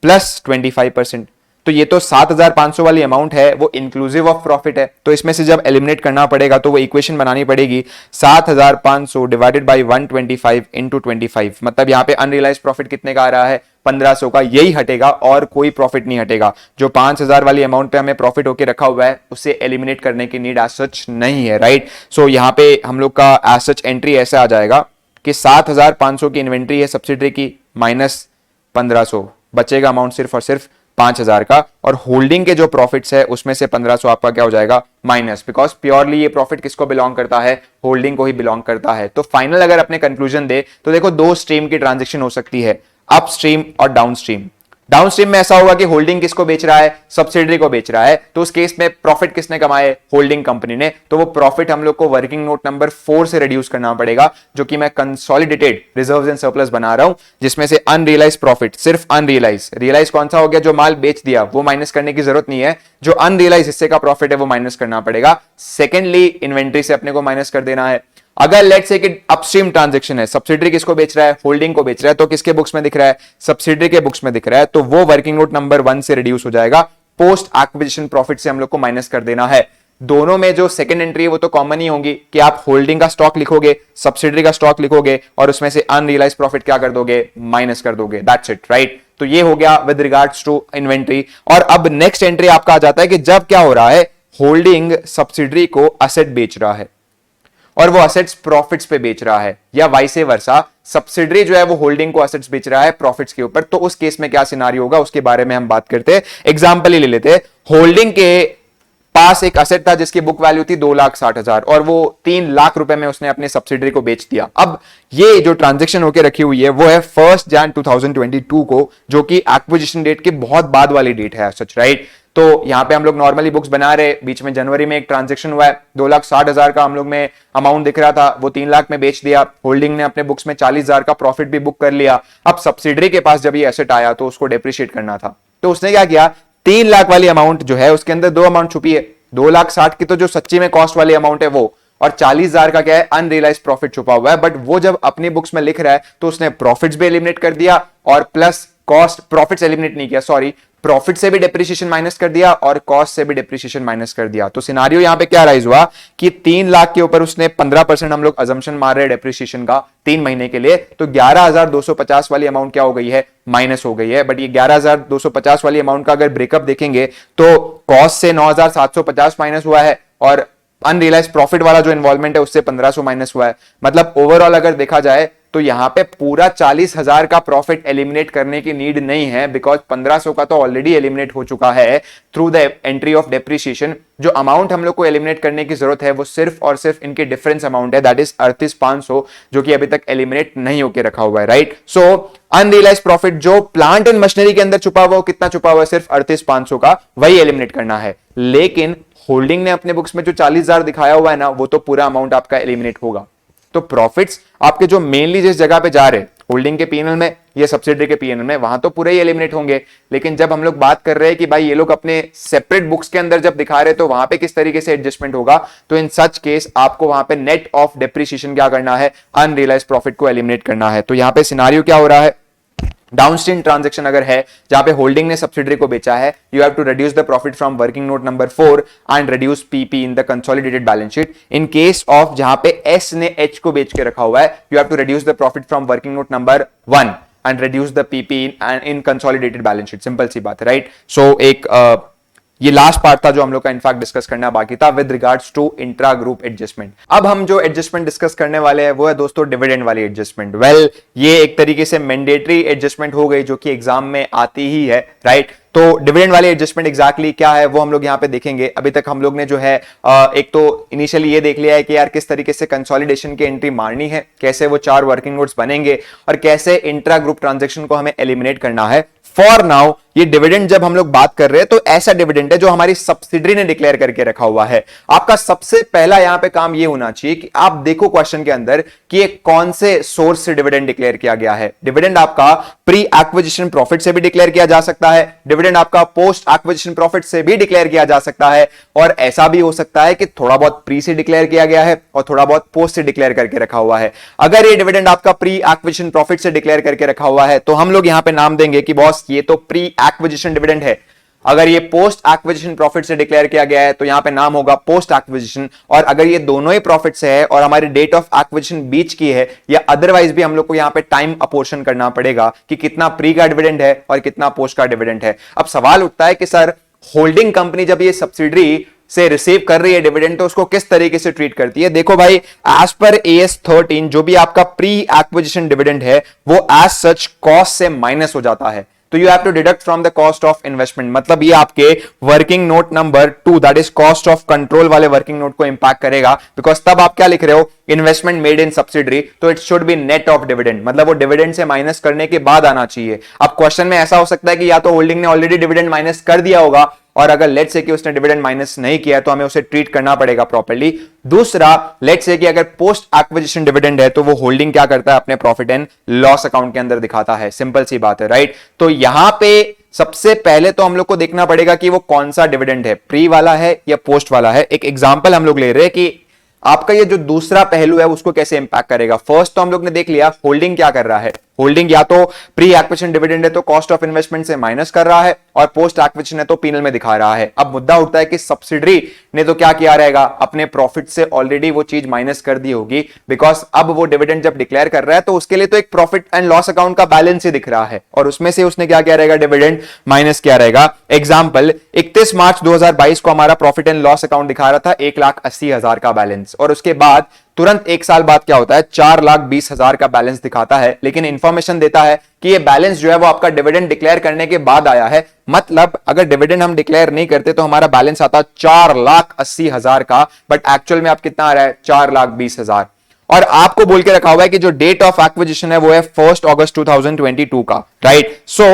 प्लस 25%। तो ये तो 7,500 वाली अमाउंट है वो इंक्लूसिव ऑफ प्रॉफिट है, तो इसमें से जब एलिमिनेट करना पड़ेगा तो वो इक्वेशन बनानी पड़ेगी 7,500 डिवाइडेड बाय 125 इंटू 25, मतलब यहां पे अनरियलाइज प्रॉफिट कितने का आ रहा है, 1,500 का, यही हटेगा और कोई प्रॉफिट नहीं हटेगा। जो 5,000 वाली अमाउंट पे हमें प्रॉफिट होके रखा हुआ है उसे एलिमिनेट करने की नीड एज सच नहीं है, राइट। सो यहां पे हम लोग का एज सच एंट्री ऐसा आ जाएगा कि 7,500 की इन्वेंट्री है सब्सिडरी की माइनस 1,500, बचेगा अमाउंट सिर्फ और सिर्फ 5,000 का, और होल्डिंग के जो प्रॉफिट्स है उसमें से 1,500 आपका क्या हो जाएगा, माइनस, बिकॉज प्योरली ये प्रॉफिट किसको बिलोंग करता है, होल्डिंग को ही बिलोंग करता है। तो फाइनल अगर अपने कंक्लूजन दे तो देखो 2 स्ट्रीम की ट्रांजेक्शन हो सकती है, अप स्ट्रीम और डाउन स्ट्रीम। डाउन स्ट्रीम में ऐसा होगा कि होल्डिंग किसको बेच रहा है, सब्सिडरी को बेच रहा है, तो उस केस में प्रॉफिट किसने कमाए, होल्डिंग कंपनी ने, तो वो प्रॉफिट हम लोग को वर्किंग नोट नंबर 4 से रिड्यूस करना पड़ेगा, जो कि मैं कंसोलिडेटेड रिजर्व्स एंड सरप्लस बना रहा हूं, जिसमें से अनरियलाइज प्रॉफिट, सिर्फ अनरियलाइज, रियलाइज कौन सा हो गया, जो माल बेच दिया वो माइनस करने की जरूरत नहीं है, जो अनरियलाइज हिस्से का प्रॉफिट है वो माइनस करना पड़ेगा। सेकेंडली इन्वेंट्री से अपने को माइनस कर देना है। अगर लेट्स से कि अपस्ट्रीम ट्रांजैक्शन है, सब्सिडरी किसको बेच रहा है, होल्डिंग को बेच रहा है, तो किसके बुक्स में दिख रहा है, सब्सिडरी के बुक्स में दिख रहा है, तो वो वर्किंग नोट नंबर 1 से रिड्यूस हो जाएगा, पोस्ट एक्विजिशन प्रॉफिट से हम लोग को माइनस कर देना है। दोनों में जो सेकंड एंट्री है वो तो कॉमन ही होगी कि आप होल्डिंग का स्टॉक लिखोगे, सब्सिडरी का स्टॉक लिखोगे और उसमें से अनरियलाइज प्रॉफिट क्या कर दोगे, माइनस कर दोगे, दैट्स इट, राइट। तो ये हो गया विद रिगार्ड्स टू इन्वेंट्री। और अब नेक्स्ट एंट्री आपका आ जाता है कि जब क्या हो रहा है, होल्डिंग सब्सिडरी को असेट बेच रहा है और वो असेट्स प्रॉफिट्स पे बेच रहा है, या वाइस वर्सा, सब्सिडरी जो है वो होल्डिंग को असेट्स बेच रहा है प्रॉफिट्स के ऊपर, तो उस केस में क्या सिनारियो होगा उसके बारे में हम बात करते हैं। एग्जांपल ही ले लेते हैं, होल्डिंग के पास एक असेट था जिसकी बुक वैल्यू थी 2,60,000 और वो 3 लाख रुपए में उसने अपने सब्सिडरी को बेच दिया। अब ये जो ट्रांजैक्शन होकर रखी हुई है वो है 1 जनवरी 2022 को, जो कि एक्विजिशन डेट के बहुत बाद वाली डेट है सच, राइट। तो यहां पे हम लोग नॉर्मली बुक्स बना रहे, बीच में जनवरी में एक ट्रांजैक्शन हुआ है, 2,60,000 का हम लोग में अमाउंट दिख रहा था, वो 3 लाख में बेच दिया, होल्डिंग ने अपने बुक्स में 40,000 का प्रॉफिट भी बुक कर लिया। अब सब्सिडरी के पास जब ये एसेट आया तो उसको डेप्रिशिएट करना था, तो उसने क्या किया, 3 लाख वाली अमाउंट जो है उसके अंदर 2 अमाउंट छुपी है, 2,60,000 की तो जो सच्ची में कॉस्ट वाली अमाउंट है वो, और 40,000 का क्या है, अनरियलाइज प्रॉफिट छुपा हुआ है। बट वो जब अपनी बुक्स में लिख रहा है तो उसने प्रॉफिट्स भी एलिमिनेट कर दिया और प्लस कॉस्ट, प्रॉफिट्स एलिमिनेट नहीं किया, सॉरी, प्रॉफिट से भी डेप्रिसिएशन माइनस कर दिया और कॉस्ट से भी डेप्रिसिएशन माइनस कर दिया। तो सिनारियो यहां पे क्या राइज हुआ कि 3 लाख के ऊपर उसने 15% हम लोग अजम्पशन मार रहे हैं डेप्रिसिएशन का 3 महीने के लिए, तो 11,250 वाली अमाउंट क्या हो गई है, माइनस हो गई है। बट ये 11,250 वाली अमाउंट का अगर ब्रेकअप देखेंगे तो कॉस्ट से 9,750 माइनस हुआ है और अनरियलाइज प्रॉफिट वाला जो इन्वॉल्वमेंट है उससे 1,500 माइनस हुआ है। मतलब ओवरऑल अगर देखा जाए तो यहां पे पूरा 40,000 का प्रॉफिट एलिमिनेट करने की नीड नहीं है, बिकॉज 1,500 का तो ऑलरेडी एलिमिनेट हो चुका है through the entry of depreciation. जो अमाउंट हम लोग को एलिमिनेट करने की जरूरत है वो सिर्फ और सिर्फ इनके डिफरेंस अमाउंट है, दैट इज 38,500, जो कि अभी तक एलिमिनेट नहीं होकर रखा हुआ है, राइट। सो अनरियलाइज प्रॉफिट जो प्लांट एंड मशीनरी के अंदर छुपा हुआ, कितना छुपा हुआ है, सिर्फ 38,500 का, वही एलिमिनेट करना है। लेकिन होल्डिंग ने अपने बुक्स में जो 40,000 दिखाया हुआ है ना, वो तो पूरा अमाउंट आपका एलिमिनेट होगा। तो प्रॉफिट्स आपके जो मेनली जिस जगह पे जा रहे हैं, होल्डिंग के पीएनएल में या सब्सिडरी के पीएनएल में, वहां तो पूरे ही एलिमिनेट होंगे। लेकिन जब हम लोग बात कर रहे हैं कि भाई ये लोग अपने सेपरेट बुक्स के अंदर जब दिखा रहे हैं तो वहां पे किस तरीके से एडजस्टमेंट होगा, तो इन सच केस आपको वहां पे नेट ऑफ डेप्रिसिएशन क्या करना है, अनरियलाइज प्रॉफिट को एलिमिनेट करना है। तो यहां पे सिनारियो क्या हो रहा है, डाउनस्ट्रीम ट्रांजैक्शन अगर है जहां पे होल्डिंग ने सब्सिडरी को बेचा है, you have to reduce the profit from working note number 4 and reduce PP in the consolidated balance sheet. In case of जहां पे एस ने एच को बेच के रखा हुआ है, you have to reduce the profit from working note number 1 and reduce the PP in consolidated balance sheet. Simple सी बात है, राइट। सो एक ये लास्ट पार्ट था जो हम लोग का इनफैक्ट डिस्कस करना बाकी था with regards to intra group adjustment. अब हम जो एडजस्टमेंट डिस्कस करने वाले हैं वो है दोस्तों डिविडेंड वाली एडजस्टमेंट। वेल, ये एक तरीके से मैंडेटरी एडजस्टमेंट हो गई जो कि एग्जाम में आती ही है, राइट। तो डिविडेंड वाली एडजस्टमेंट एग्जैक्टली क्या है वो हम लोग यहाँ पे देखेंगे। अभी तक हम लोग ने जो है एक तो इनिशियली ये देख लिया है कि यार किस तरीके से कंसोलिडेशन की एंट्री मारनी है, कैसे वो 4 वर्किंग नोट्स बनेंगे और कैसे इंट्रा ग्रुप ट्रांजैक्शन को हमें एलिमिनेट करना है। फॉर नाउ ये डिविडेंड जब हम लोग बात कर रहे हैं तो ऐसा डिविडेंड है जो हमारी सब्सिडरी ने डिक्लेयर करके रखा हुआ है। आपका सबसे पहला यहां पे काम ये होना चाहिए कि आप देखो क्वेश्चन के अंदर कि ये कौन से सोर्स से डिविडेंड डिक्लेयर किया गया है। डिविडेंड आपका प्री एक्विजिशन प्रॉफिट से भी डिक्लेयर किया जा सकता है, डिविडेंड आपका पोस्ट एक्विजिशन प्रॉफिट से भी डिक्लेयर किया जा सकता है, और ऐसा भी हो सकता है कि थोड़ा बहुत प्री से डिक्लेयर किया गया है और थोड़ा बहुत पोस्ट से डिक्लेयर करके रखा हुआ है। अगर ये डिविडेंड आपका प्री एक्विजिशन प्रॉफिट से डिक्लेयर करके रखा हुआ है तो हम लोग यहां पे नाम देंगे कि बॉस ये तो प्री एक्विजिशन डिविडेंड है। अगर ये पोस्ट एक्विजिशन प्रॉफिट से डिक्लेयर किया गया है तो यहां पे नाम होगा पोस्ट एक्विजिशन। और अगर ये दोनों ही प्रॉफिट से है और हमारी डेट ऑफ एक्विजिशन बीच की है या अदरवाइज भी हम लोग को यहां पे टाइम अपोर्शन करना पड़ेगा कि कितना प्री का डिविडेंड है और कितना पोस्ट का डिविडेंड है। अब सवाल उठता है कि सर होल्डिंग कंपनी जब ये सब्सिडरी से रिसीव कर रही है डिविडेंड तो उसको किस तरीके से ट्रीट करती है। देखो भाई, एज पर AS 13 जो भी आपका प्री एक्विजिशन डिविडेंड है वो एज सच कॉस्ट से माइनस हो जाता है। तो you have to deduct from the cost of investment. मतलब ये आपके working note number 2 that is cost of control वाले वर्किंग नोट को इंपैक्ट करेगा, बिकॉज तब आप क्या लिख रहे हो, इन्वेस्टमेंट मेड इन सब्सिडरी, तो it should be net of dividend, मतलब वो डिविडेंड से माइनस करने के बाद आना चाहिए। अब क्वेश्चन में ऐसा हो सकता है कि या तो होल्डिंग ने ऑलरेडी डिविडेंड माइनस कर दिया होगा, और अगर लेट्स से कि उसने डिविडेंड माइनस नहीं किया तो हमें उसे ट्रीट करना पड़ेगा प्रॉपर्ली। दूसरा, लेट्स से कि अगर पोस्ट एक्विजिशन डिविडेंड है तो वो होल्डिंग क्या करता है, अपने प्रॉफिट एंड लॉस अकाउंट के अंदर दिखाता है। सिंपल सी बात है, राइट। तो यहां पे सबसे पहले तो हम लोग को देखना पड़ेगा कि वो कौन सा डिविडेंड है, प्री वाला है या पोस्ट वाला है। एक एग्जांपल हम लोग ले रहे हैं कि आपका ये जो दूसरा पहलू है उसको कैसे इंपैक्ट करेगा। फर्स्ट तो हम लोग ने देख लिया होल्डिंग क्या कर रहा है। होल्डिंग या तो प्री एक्विजिशन डिविडेंड है तो कॉस्ट ऑफ इन्वेस्टमेंट से माइनस कर रहा है, और पोस्ट एक्विजिशन है तो पीनल में दिखा रहा है। अब मुद्दा उठता है कि सब्सिडरी ने तो क्या किया रहेगा, अपने प्रॉफिट से ऑलरेडी वो चीज माइनस कर दी होगी, बिकॉज अब वो डिविडेंड जब डिक्लेयर कर रहा है तो उसके लिए तो एक प्रॉफिट एंड लॉस अकाउंट का बैलेंस ही दिख रहा है, और उसमें से उसने क्या किया रहेगा, डिविडेंड माइनस किया रहेगा। एग्जाम्पल, 31 मार्च 2022 को हमारा प्रॉफिट एंड लॉस अकाउंट दिखा रहा था 1,80,000 का बैलेंस, और उसके बाद तुरंत 1 साल बाद क्या होता है, 4,20,000 का बैलेंस दिखाता है, लेकिन इंफॉर्मेशन देता है कि ये बैलेंस जो है वो आपका डिविडेंड डिक्लेयर करने के बाद आया है। मतलब अगर डिविडेंड हम डिक्लेयर नहीं करते तो हमारा बैलेंस आता 4,80,000 का, बट एक्चुअल में आप कितना आ रहा है, 4,20,000। और आपको बोल के रखा हुआ है कि जो डेट ऑफ एक्विजिशन है वो है 1 अगस्त 2022 का, राइट। सो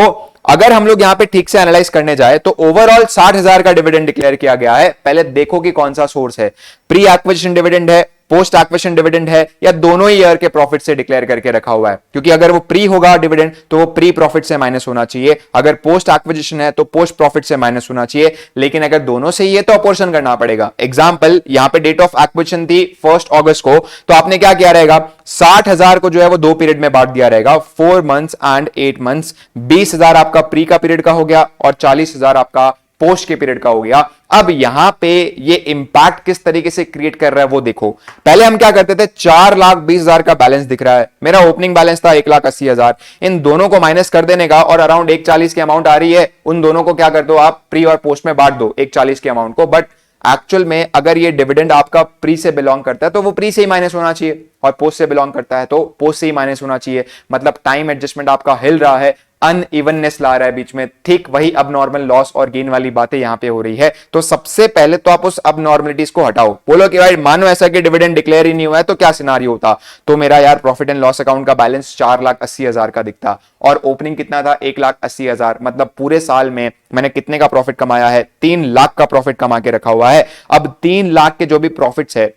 अगर हम लोग यहां पे ठीक से एनालाइज करने जाए तो ओवरऑल 60,000 का डिविडेंड डिक्लेयर किया गया है। पहले देखो कि कौन सा सोर्स है, प्री एक्विजिशन डिविडेंड है, पोस्ट एक्विजिशन डिविडेंड है, या दोनों ही ईयर के प्रॉफिट से डिक्लेयर करके रखा हुआ है? क्योंकि अगर वो प्री होगा डिविडेंड तो वो प्री प्रॉफिट से माइनस होना चाहिए, अगर पोस्ट एक्विजिशन है तो पोस्ट प्रॉफिट से माइनस होना चाहिए, लेकिन अगर दोनों से ही है तो अपोर्शन करना पड़ेगा। एग्जांपल, यहां पे डेट ऑफ एक्विजिशन थी 1 अगस्त को, तो आपने क्या किया रहेगा, 60,000 को जो है वो 2 पीरियड में बांट दिया रहेगा, 4 मंथ्स एंड 8 मंथ्स। 20,000 आपका प्री का पीरियड का हो गया और 40,000 आपका पोस्ट के पीरियड का हो गया। अब यहां पे ये इंपैक्ट किस तरीके से क्रिएट कर रहा है वो देखो। पहले हम क्या करते थे, 4,20,000 का बैलेंस दिख रहा है, मेरा ओपनिंग बैलेंस था 1,80,000, इन दोनों को माइनस कर देने का और अराउंड 140 की अमाउंट आ रही है, उन दोनों को क्या कर दो आप, प्री और पोस्ट में बांट दो 140 की अमाउंट को। बट एक्चुअल में अगर ये डिविडेंड आपका प्री से बिलोंग करता है तो वो प्री से ही माइनस होना चाहिए, और पोस्ट से बिलोंग करता है तो पोस्ट से ही माइनस होना चाहिए। मतलब टाइम एडजस्टमेंट आपका हिल रहा है, अनइवननेस ला रहा है बीच में, ठीक वही अब नॉर्मल लॉस और गेन वाली बातें यहां पे हो रही है। तो सबसे पहले तो आप उस अब नॉर्मलिटीज को हटाओ। बोलो कि भाई मानो ऐसा कि डिविडेंड डिक्लेयर ही नहीं हुआ है तो क्या सिनारियो होता, तो मेरा यार प्रॉफिट एंड लॉस अकाउंट का बैलेंस 4,80,000 का दिखता, और ओपनिंग कितना था, 1,80,000। मतलब पूरे साल में मैंने कितने का प्रॉफिट कमाया है, 3 लाख का प्रॉफिट कमा के रखा हुआ है। अब 3 लाख के जो भी प्रॉफिट्स है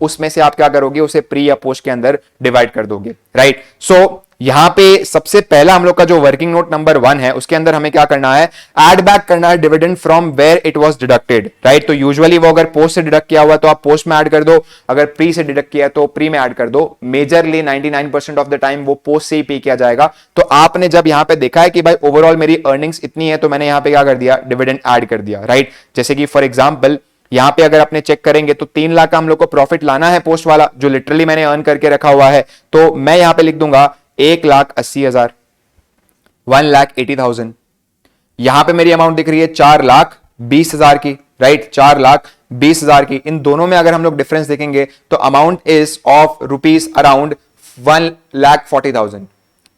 उसमें से आप क्या करोगे, उसे प्री या पोस्ट के अंदर डिवाइड कर दोगे, राइट। सो यहां पे सबसे पहला हम लोग का जो वर्किंग नोट नंबर 1 है उसके अंदर हमें क्या करना है, एड बैक करना है dividend from where it was deducted, right. तो यूजुअली वो अगर पोस्ट से डिडक्ट किया हुआ है तो आप पोस्ट में ऐड कर दो, अगर प्री से डिडक्ट किया है तो प्री में ऐड कर दो। मेजरली 99% ऑफ द टाइम वो पोस्ट से ही पे किया जाएगा। तो आपने जब यहां पे देखा है कि भाई ओवरऑल मेरी अर्निंग्स इतनी है तो मैंने यहां पे क्या कर दिया, डिविडेंड ऐड कर दिया, राइट। जैसे कि फॉर एग्जाम्पल यहां पे अगर आपने चेक करेंगे तो 3 लाख का हम लोग को प्रॉफिट लाना है पोस्ट वाला, जो लिटरली मैंने अर्न करके रखा हुआ है, तो मैं यहां पे लिख दूंगा 1,80,000, 1,80,000। यहां पे मेरी अमाउंट दिख रही है 4,20,000 की, राइट, 4,20,000 की। इन दोनों में अगर हम लोग डिफरेंस देखेंगे तो amount is of rupees around 1,40,000,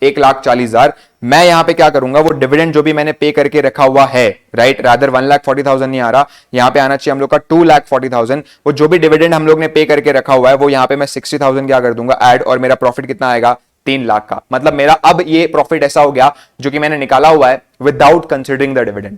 1,40,000। मैं यहां पे क्या करूंगा, वो डिविडेंड जो भी मैंने पे करके रखा हुआ है, राइट, रादर 1,40,000 नहीं आ रहा, यहां पे आना चाहिए हम लोग का 2,40,000। वो जो भी डिविडेंड हम लोग ने पे करके रखा हुआ है वो यहां पे मैं 60,000 क्या कर दूंगा ऐड, और मेरा प्रॉफिट कितना आएगा, 3 लाख का। मतलब मेरा अब ये प्रॉफिट ऐसा हो गया जो कि मैंने निकाला हुआ है विदाउट कंसिडरिंग द डिविडेंड।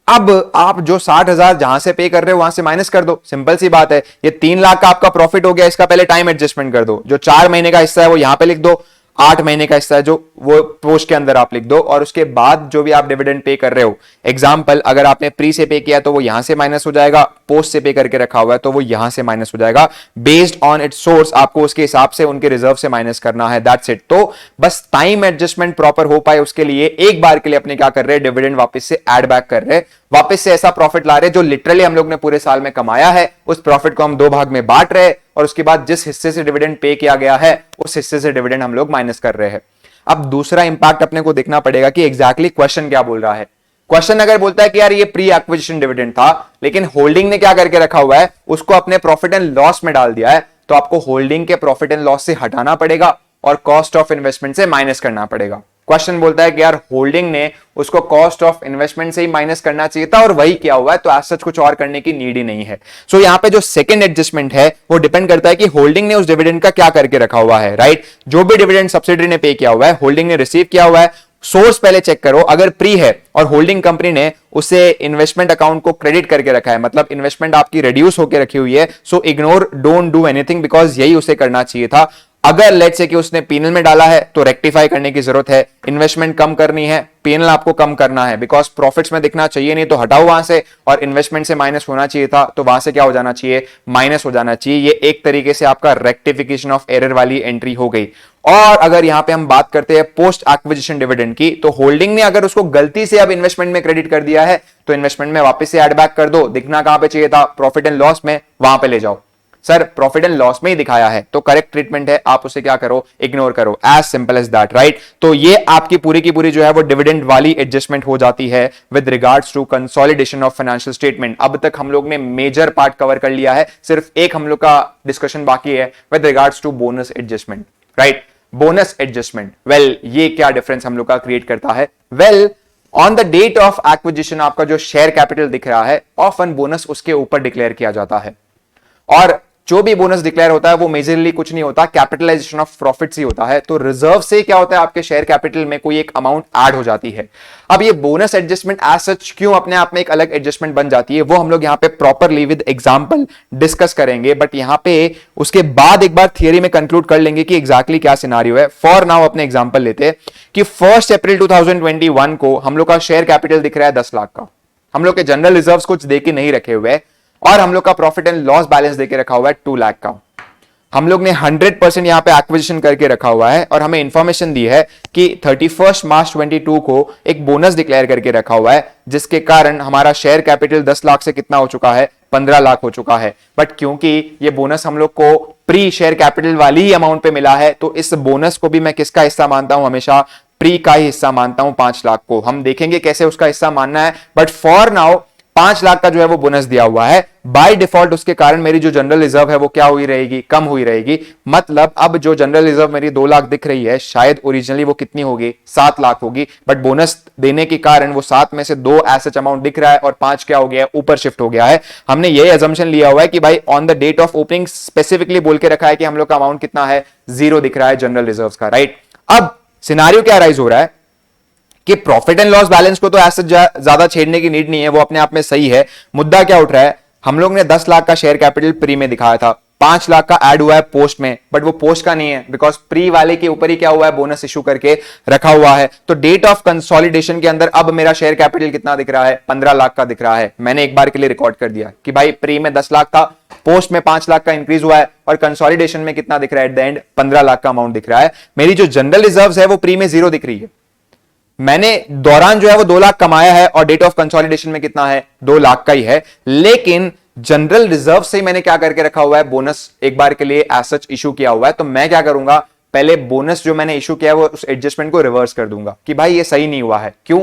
अब आप जो 60,000 जहां से पे कर रहे हो वहां से माइनस कर दो, सिंपल सी बात है। ये 3 लाख का आपका प्रॉफिट हो गया, इसका पहले टाइम एडजस्टमेंट कर दो। जो 4 महीने का हिस्सा है वो यहां पे लिख दो, 8 महीने का हिस्सा है जो वो पोस्ट के अंदर आप लिख दो, और उसके बाद जो भी आप डिविडेंड पे कर रहे हो, एग्जांपल अगर आपने प्री से पे किया तो वो यहां से माइनस हो जाएगा, पोस्ट से पे करके रखा हुआ है तो वो यहां से माइनस हो जाएगा। बेस्ड ऑन इट्स सोर्स आपको उसके हिसाब से उनके रिजर्व से माइनस करना है, दैट्स इट। तो बस टाइम एडजस्टमेंट प्रॉपर हो पाए उसके लिए एक बार के लिए अपने क्या कर रहे हैं, डिविडेंड वापस से एड बैक कर रहे हैं, वापस से ऐसा प्रॉफिट ला रहे जो लिटरली हम लोग ने पूरे साल में कमाया है, उस प्रॉफिट को हम 2 भाग में बांट रहे हैं, और उसके बाद जिस हिस्से से डिविडेंड पे किया गया है उस हिस्से से डिविडेंड हम लोग माइनस कर रहे हैं। अब दूसरा इंपैक्ट अपने को देखना पड़ेगा कि एग्जैक्टली क्वेश्चन क्या बोल रहा है। क्वेश्चन अगर बोलता है कि यार ये प्री एक्विजिशन डिविडेंड था लेकिन होल्डिंग ने क्या करके रखा हुआ है, उसको अपने प्रॉफिट एंड लॉस में डाल दिया है, तो आपको होल्डिंग के प्रॉफिट एंड लॉस से हटाना पड़ेगा और कॉस्ट ऑफ इन्वेस्टमेंट से माइनस करना पड़ेगा। क्वेश्चन बोलता है कि यार होल्डिंग ने उसको कॉस्ट ऑफ इन्वेस्टमेंट से ही माइनस करना चाहिए था और वही किया हुआ है, तो एज सच कुछ और करने की नीड ही नहीं है। सो यहां पे जो सेकंड एडजस्टमेंट है वो डिपेंड करता है कि होल्डिंग ने उस डिविडेंड का क्या करके रखा हुआ है, राइट। जो भी डिविडेंड सब्सिडरी ने पे किया हुआ है, होल्डिंग ने रिसीव किया हुआ है, सोर्स पहले चेक करो, अगर प्री है और होल्डिंग कंपनी ने उसे इन्वेस्टमेंट अकाउंट को क्रेडिट करके रखा है, मतलब इन्वेस्टमेंट आपकी रिड्यूस होकर रखी हुई है, so ignore, don't do anything, because यही उसे करना चाहिए था। अगर लेट्स से कि उसने पीएनएल में डाला है तो रेक्टिफाई करने की जरूरत है, इन्वेस्टमेंट कम करनी है, पीएनएल आपको कम करना है, बिकॉज प्रॉफिट्स में दिखना चाहिए नहीं तो हटाओ वहां से, और इन्वेस्टमेंट से माइनस होना चाहिए था तो वहां से क्या हो जाना चाहिए, माइनस हो जाना चाहिए। ये एक तरीके से आपका रेक्टिफिकेशन ऑफ एरर वाली एंट्री हो गई। और अगर यहां पे हम बात करते हैं पोस्ट एक्विजिशन डिविडेंड की, तो होल्डिंग ने अगर उसको गलती से अब इन्वेस्टमेंट में क्रेडिट कर दिया है तो इन्वेस्टमेंट में वापस से एड बैक कर दो, दिखना कहां पे चाहिए था, प्रॉफिट एंड लॉस में, वहां पे ले जाओ। सर प्रॉफिट एंड लॉस में ही दिखाया है तो करेक्ट ट्रीटमेंट है, आप उसे क्या करो, इग्नोर करो, as simple as that, right. तो ये आपकी पूरी की पूरी जो है वो डिविडेंड वाली एडजस्टमेंट हो जाती है with regards to consolidation of financial statement. अब तक हम लोग ने मेजर पार्ट कवर कर लिया है, सिर्फ एक हम लोग का डिस्कशन बाकी है with regards to bonus adjustment, right. Bonus adjustment, well ये क्या डिफरेंस हम लोग का क्रिएट करता है, well on the date of acquisition आपका जो शेयर कैपिटल दिख रहा है, ऑफन बोनस उसके ऊपर डिक्लेयर किया जाता है, और जो भी बोनस डिक्लेयर होता है वो मेजरली कुछ नहीं होता, कैपिटलाइजेशन ऑफ प्रॉफिट्स ही होता है। तो रिजर्व से क्या होता है, आपके शेयर कैपिटल में कोई एक अमाउंट ऐड हो जाती है। अब ये बोनस एडजस्टमेंट एज सच क्यों अपने आप में एक अलग एडजस्टमेंट बन जाती है, वो हम लोग यहां पे प्रॉपरली विद एग्जांपल डिस्कस करेंगे। बट यहां पे उसके बाद एक बार थियरी में कंक्लूड कर लेंगे कि एग्जैक्टली क्या सिनारियो है। फॉर नाउ अपने एग्जांपल लेते हैं कि 1 अप्रैल 2021 को हम लोग का शेयर कैपिटल दिख रहा है 10 लाख का, हम लोग के जनरल रिजर्व्स कुछ दे के नहीं रखे हुए, और हम लोग का प्रॉफिट एंड लॉस बैलेंस देके रखा हुआ है 2 लाख का। हम लोग ने 100% यहां पे एक्विजिशन करके रखा हुआ है, और हमें इंफॉर्मेशन दी है कि 31 मार्च 22 को एक बोनस डिक्लेयर करके रखा हुआ है, जिसके कारण हमारा शेयर कैपिटल 10 लाख से कितना हो चुका है, 15 लाख हो चुका है। बट क्योंकि ये बोनस हम लोग को प्री शेयर कैपिटल वाली ही अमाउंट पे मिला है, तो इस बोनस को भी मैं किसका हिस्सा मानता हूं, हमेशा प्री का ही हिस्सा मानता हूं 5 लाख को। हम देखेंगे कैसे उसका हिस्सा मानना है, बट फॉर नाउ 5 लाख का जो है वो बोनस दिया हुआ है बाय डिफॉल्ट। उसके कारण मेरी जो जनरल रिजर्व है वो क्या हुई रहेगी, कम हुई रहेगी। मतलब अब जो जनरल रिजर्व मेरी 2 लाख दिख रही है, शायद ओरिजिनली वो कितनी होगी, 7 लाख होगी, बट बोनस देने के कारण वो 7 में से 2 एसेट अमाउंट दिख रहा है और 5 क्या हो गया है, ऊपर शिफ्ट हो गया है। हमने ये अजम्पशन लिया हुआ है कि भाई on the date of opening specifically बोल के रखा है कि हम लोग का अमाउंट कितना है, 0 दिख रहा है जनरल रिजर्व का, राइट। अब सिनारियो क्या राइज हो रहा है कि प्रॉफिट एंड लॉस बैलेंस को तो ऐसे ज्यादा छेड़ने की नीड नहीं है, वो अपने आप में सही है। मुद्दा क्या उठ रहा है, हम लोग ने 10 लाख का शेयर कैपिटल प्री में दिखाया था, 5 लाख का ऐड हुआ है पोस्ट में, बट वो पोस्ट का नहीं है, बिकॉज प्री वाले के ऊपर ही क्या हुआ है, बोनस इशू करके रखा हुआ है। तो डेट ऑफ कंसोलिडेशन के अंदर अब मेरा शेयर कैपिटल कितना दिख रहा है, 15 लाख का दिख रहा है। मैंने एक बार के लिए रिकॉर्ड कर दिया कि भाई प्री में 10 लाख था, पोस्ट में 5 लाख का इंक्रीज हुआ है, और कंसोलिडेशन में कितना दिख रहा है, एट द एंड 15 लाख का अमाउंट दिख रहा है। मेरी जो जनरल रिजर्व है वो प्री में 0 दिख रही है। मैंने दौरान जो है वो 2 लाख कमाया है, और डेट ऑफ कंसोलिडेशन में कितना है, 2 लाख का ही है। लेकिन जनरल रिजर्व से मैंने क्या करके रखा हुआ है, बोनस एक बार के लिए एज सच इशू किया हुआ है। तो मैं क्या करूंगा, पहले बोनस जो मैंने इशू किया है वो उस एडजस्टमेंट को रिवर्स कर दूंगा कि भाई ये सही नहीं हुआ है। क्यों,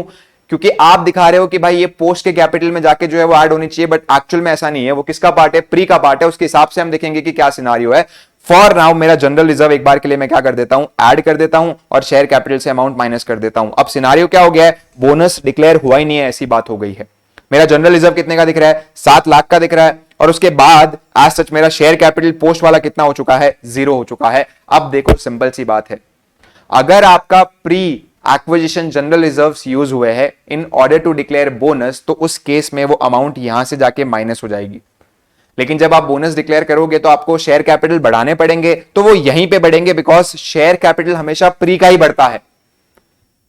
क्योंकि आप दिखा रहे हो कि भाई ये पोस्ट के कैपिटल में जाके जो है वो ऐड होनी चाहिए, बट एक्चुअल में ऐसा नहीं है। वो किसका पार्ट है, प्री का पार्ट है। उसके हिसाब से हम देखेंगे कि क्या सिनारियो है। फॉर नाउ मेरा जनरल रिजर्व एक बार के लिए मैं क्या कर देता हूं, ऐड कर देता हूं, और शेयर कैपिटल से अमाउंट माइनस कर देता हूं। अब सिनारियो क्या हो गया है, बोनस डिक्लेयर हुआ ही नहीं है, ऐसी बात हो गई है। मेरा जनरल रिजर्व कितने का दिख रहा है, 7 लाख का दिख रहा है, और उसके बाद एज सच मेरा शेयर कैपिटल पोस्ट वाला कितना हो चुका है, 0 हो चुका है। अब देखो सिंपल सी बात है, अगर आपका pre acquisition general reserves use हुए हैं in order to declare bonus, तो उस केस में वो अमाउंट यहां से जाके माइनस हो जाएगी। लेकिन जब आप बोनस डिक्लेयर करोगे तो आपको शेयर कैपिटल बढ़ाने पड़ेंगे, तो वो यहीं पे बढ़ेंगे, बिकॉज शेयर कैपिटल हमेशा प्री का ही बढ़ता है।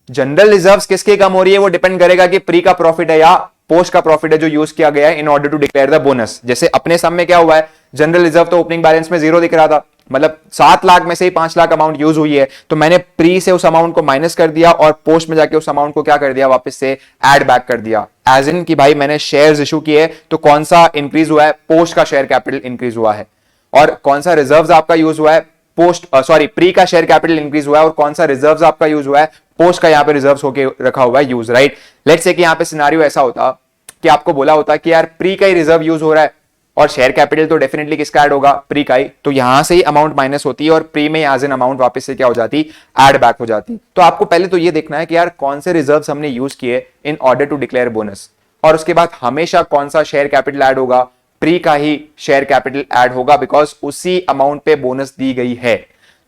जनरल रिजर्व्स किसकी कम हो रही है, वो डिपेंड करेगा कि प्री का प्रॉफिट है या पोस्ट का प्रॉफिट है जो यूज किया गया है in order to declare the bonus. जैसे अपने सम में क्या हुआ है, जनरल रिजर्व तो ओपनिंग बैलेंस में 0 दिख रहा था, मतलब 7 लाख में से ही 5 लाख अमाउंट यूज हुई है, तो मैंने प्री से उस अमाउंट को माइनस कर दिया और पोस्ट में जाके उस अमाउंट को क्या कर दिया, वापस से ऐड बैक कर दिया। एज इन कि भाई मैंने शेयर्स इशू किए, तो कौन सा इंक्रीज हुआ है, पोस्ट का शेयर कैपिटल इंक्रीज हुआ है, और कौन सा रिजर्व्स आपका यूज हुआ है, प्री का शेयर कैपिटल इंक्रीज हुआ है, और कौन सा रिजर्व्स आपका यूज हुआ है, पोस्ट का यहाँ पे रिजर्व्स होके रखा हुआ है यूज, राइट। लेट्स से कि यहाँ पे सिनारियो ऐसा होता कि आपको बोला होता कि यार प्री का ही रिजर्व यूज हो रहा है और शेयर कैपिटल तो डेफिनेटली किसका ऐड होगा, प्री का ही, तो यहां से ही अमाउंट माइनस होती है और प्री में एज एन अमाउंट वापस से क्या हो जाती, ऐड बैक हो जाती। तो आपको पहले तो ये देखना है कि यार कौन से रिजर्व्स हमने यूज किए in order to declare bonus, और उसके बाद हमेशा कौन सा शेयर कैपिटल ऐड होगा, प्री का ही शेयर कैपिटल ऐड होगा, बिकॉज उसी अमाउंट पे बोनस दी गई है।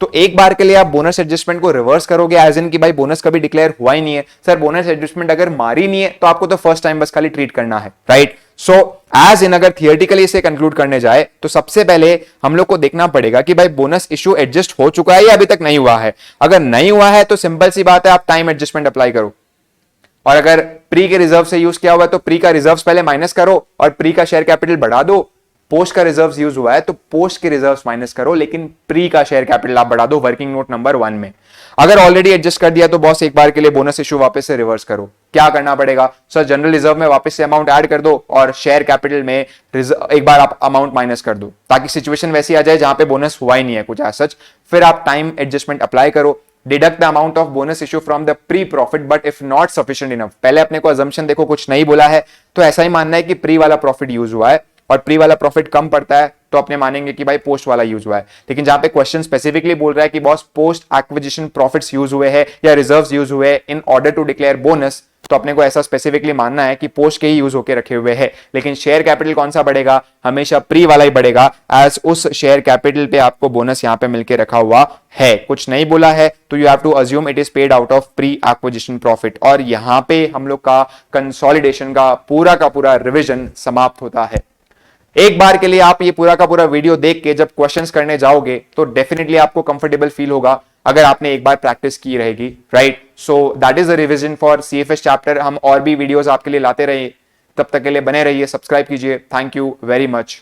तो एक बार के लिए आप बोनस एडजस्टमेंट को रिवर्स करोगे, एज इन कि भाई बोनस कभी डिक्लेयर हुआ ही नहीं है, सर बोनस एडजस्टमेंट अगर मारी नहीं है तो आपको तो फर्स्ट टाइम बस खाली ट्रीट करना है, राइट। सो एज इन अगर थियोरेटिकली इसे कंक्लूड करने जाए तो सबसे पहले हम लोग को देखना पड़ेगा कि भाई बोनस इशू एडजस्ट हो चुका है या अभी तक नहीं हुआ है। अगर नहीं हुआ है तो सिंपल सी बात है, आप टाइम एडजस्टमेंट अप्लाई करो, और अगर प्री के रिजर्व से यूज किया हुआ है तो प्री का रिजर्व पहले माइनस करो और प्री का शेयर कैपिटल बढ़ा दो। पोस्ट का रिजर्व्स यूज हुआ है तो पोस्ट के रिजर्व्स माइनस करो, लेकिन प्री का शेयर कैपिटल आप बढ़ा दो वर्किंग नोट नंबर 1 में। अगर ऑलरेडी एडजस्ट कर दिया तो बॉस एक बार के लिए बोनस इशू वापस से रिवर्स करो। क्या करना पड़ेगा, सर जनरल रिजर्व में वापस से अमाउंट ऐड कर दो और शेयर कैपिटल में एक बार आप अमाउंट माइनस कर दो, ताकि सिचुएशन वैसी आ जाए जहां पे बोनस हुआ ही नहीं है कुछ सच। फिर आप टाइम एडजस्टमेंट अप्लाई करो, deduct the amount of bonus issue from the pre profit but if not sufficient enough. पहले अपने को अजम्पशन देखो, कुछ नहीं बोला है तो ऐसा ही मानना है कि प्री वाला प्रॉफिट यूज हुआ है, और प्री वाला प्रॉफिट कम पड़ता है तो अपने मानेंगे कि भाई पोस्ट वाला यूज हुआ है। लेकिन जहां पे क्वेश्चन स्पेसिफिकली बोल रहा है कि boss post acquisition profits use हुए हैं या रिजर्व्स यूज हुए in order to declare bonus, तो अपने को ऐसा स्पेसिफिकली मानना है कि पोस्ट के ही यूज होके रखे हुए हैं, लेकिन शेयर कैपिटल कौन सा बढ़ेगा, हमेशा प्री वाला ही बढ़ेगा, एज उस शेयर कैपिटल पे आपको बोनस यहां पे मिलके रखा हुआ है। कुछ नहीं बोला है तो you have to assume it is paid out of pre acquisition profit. और यहां पे हम लोग का कंसोलिडेशन का पूरा रिविजन समाप्त होता है। एक बार के लिए आप ये पूरा का पूरा वीडियो देख के जब क्वेश्चंस करने जाओगे तो डेफिनेटली आपको कंफर्टेबल फील होगा अगर आपने एक बार प्रैक्टिस की रहेगी, right. So that is the revision for CFS chapter. हम और भी वीडियोस आपके लिए लाते रहे, तब तक के लिए बने रहिए, सब्सक्राइब कीजिए। Thank you very much.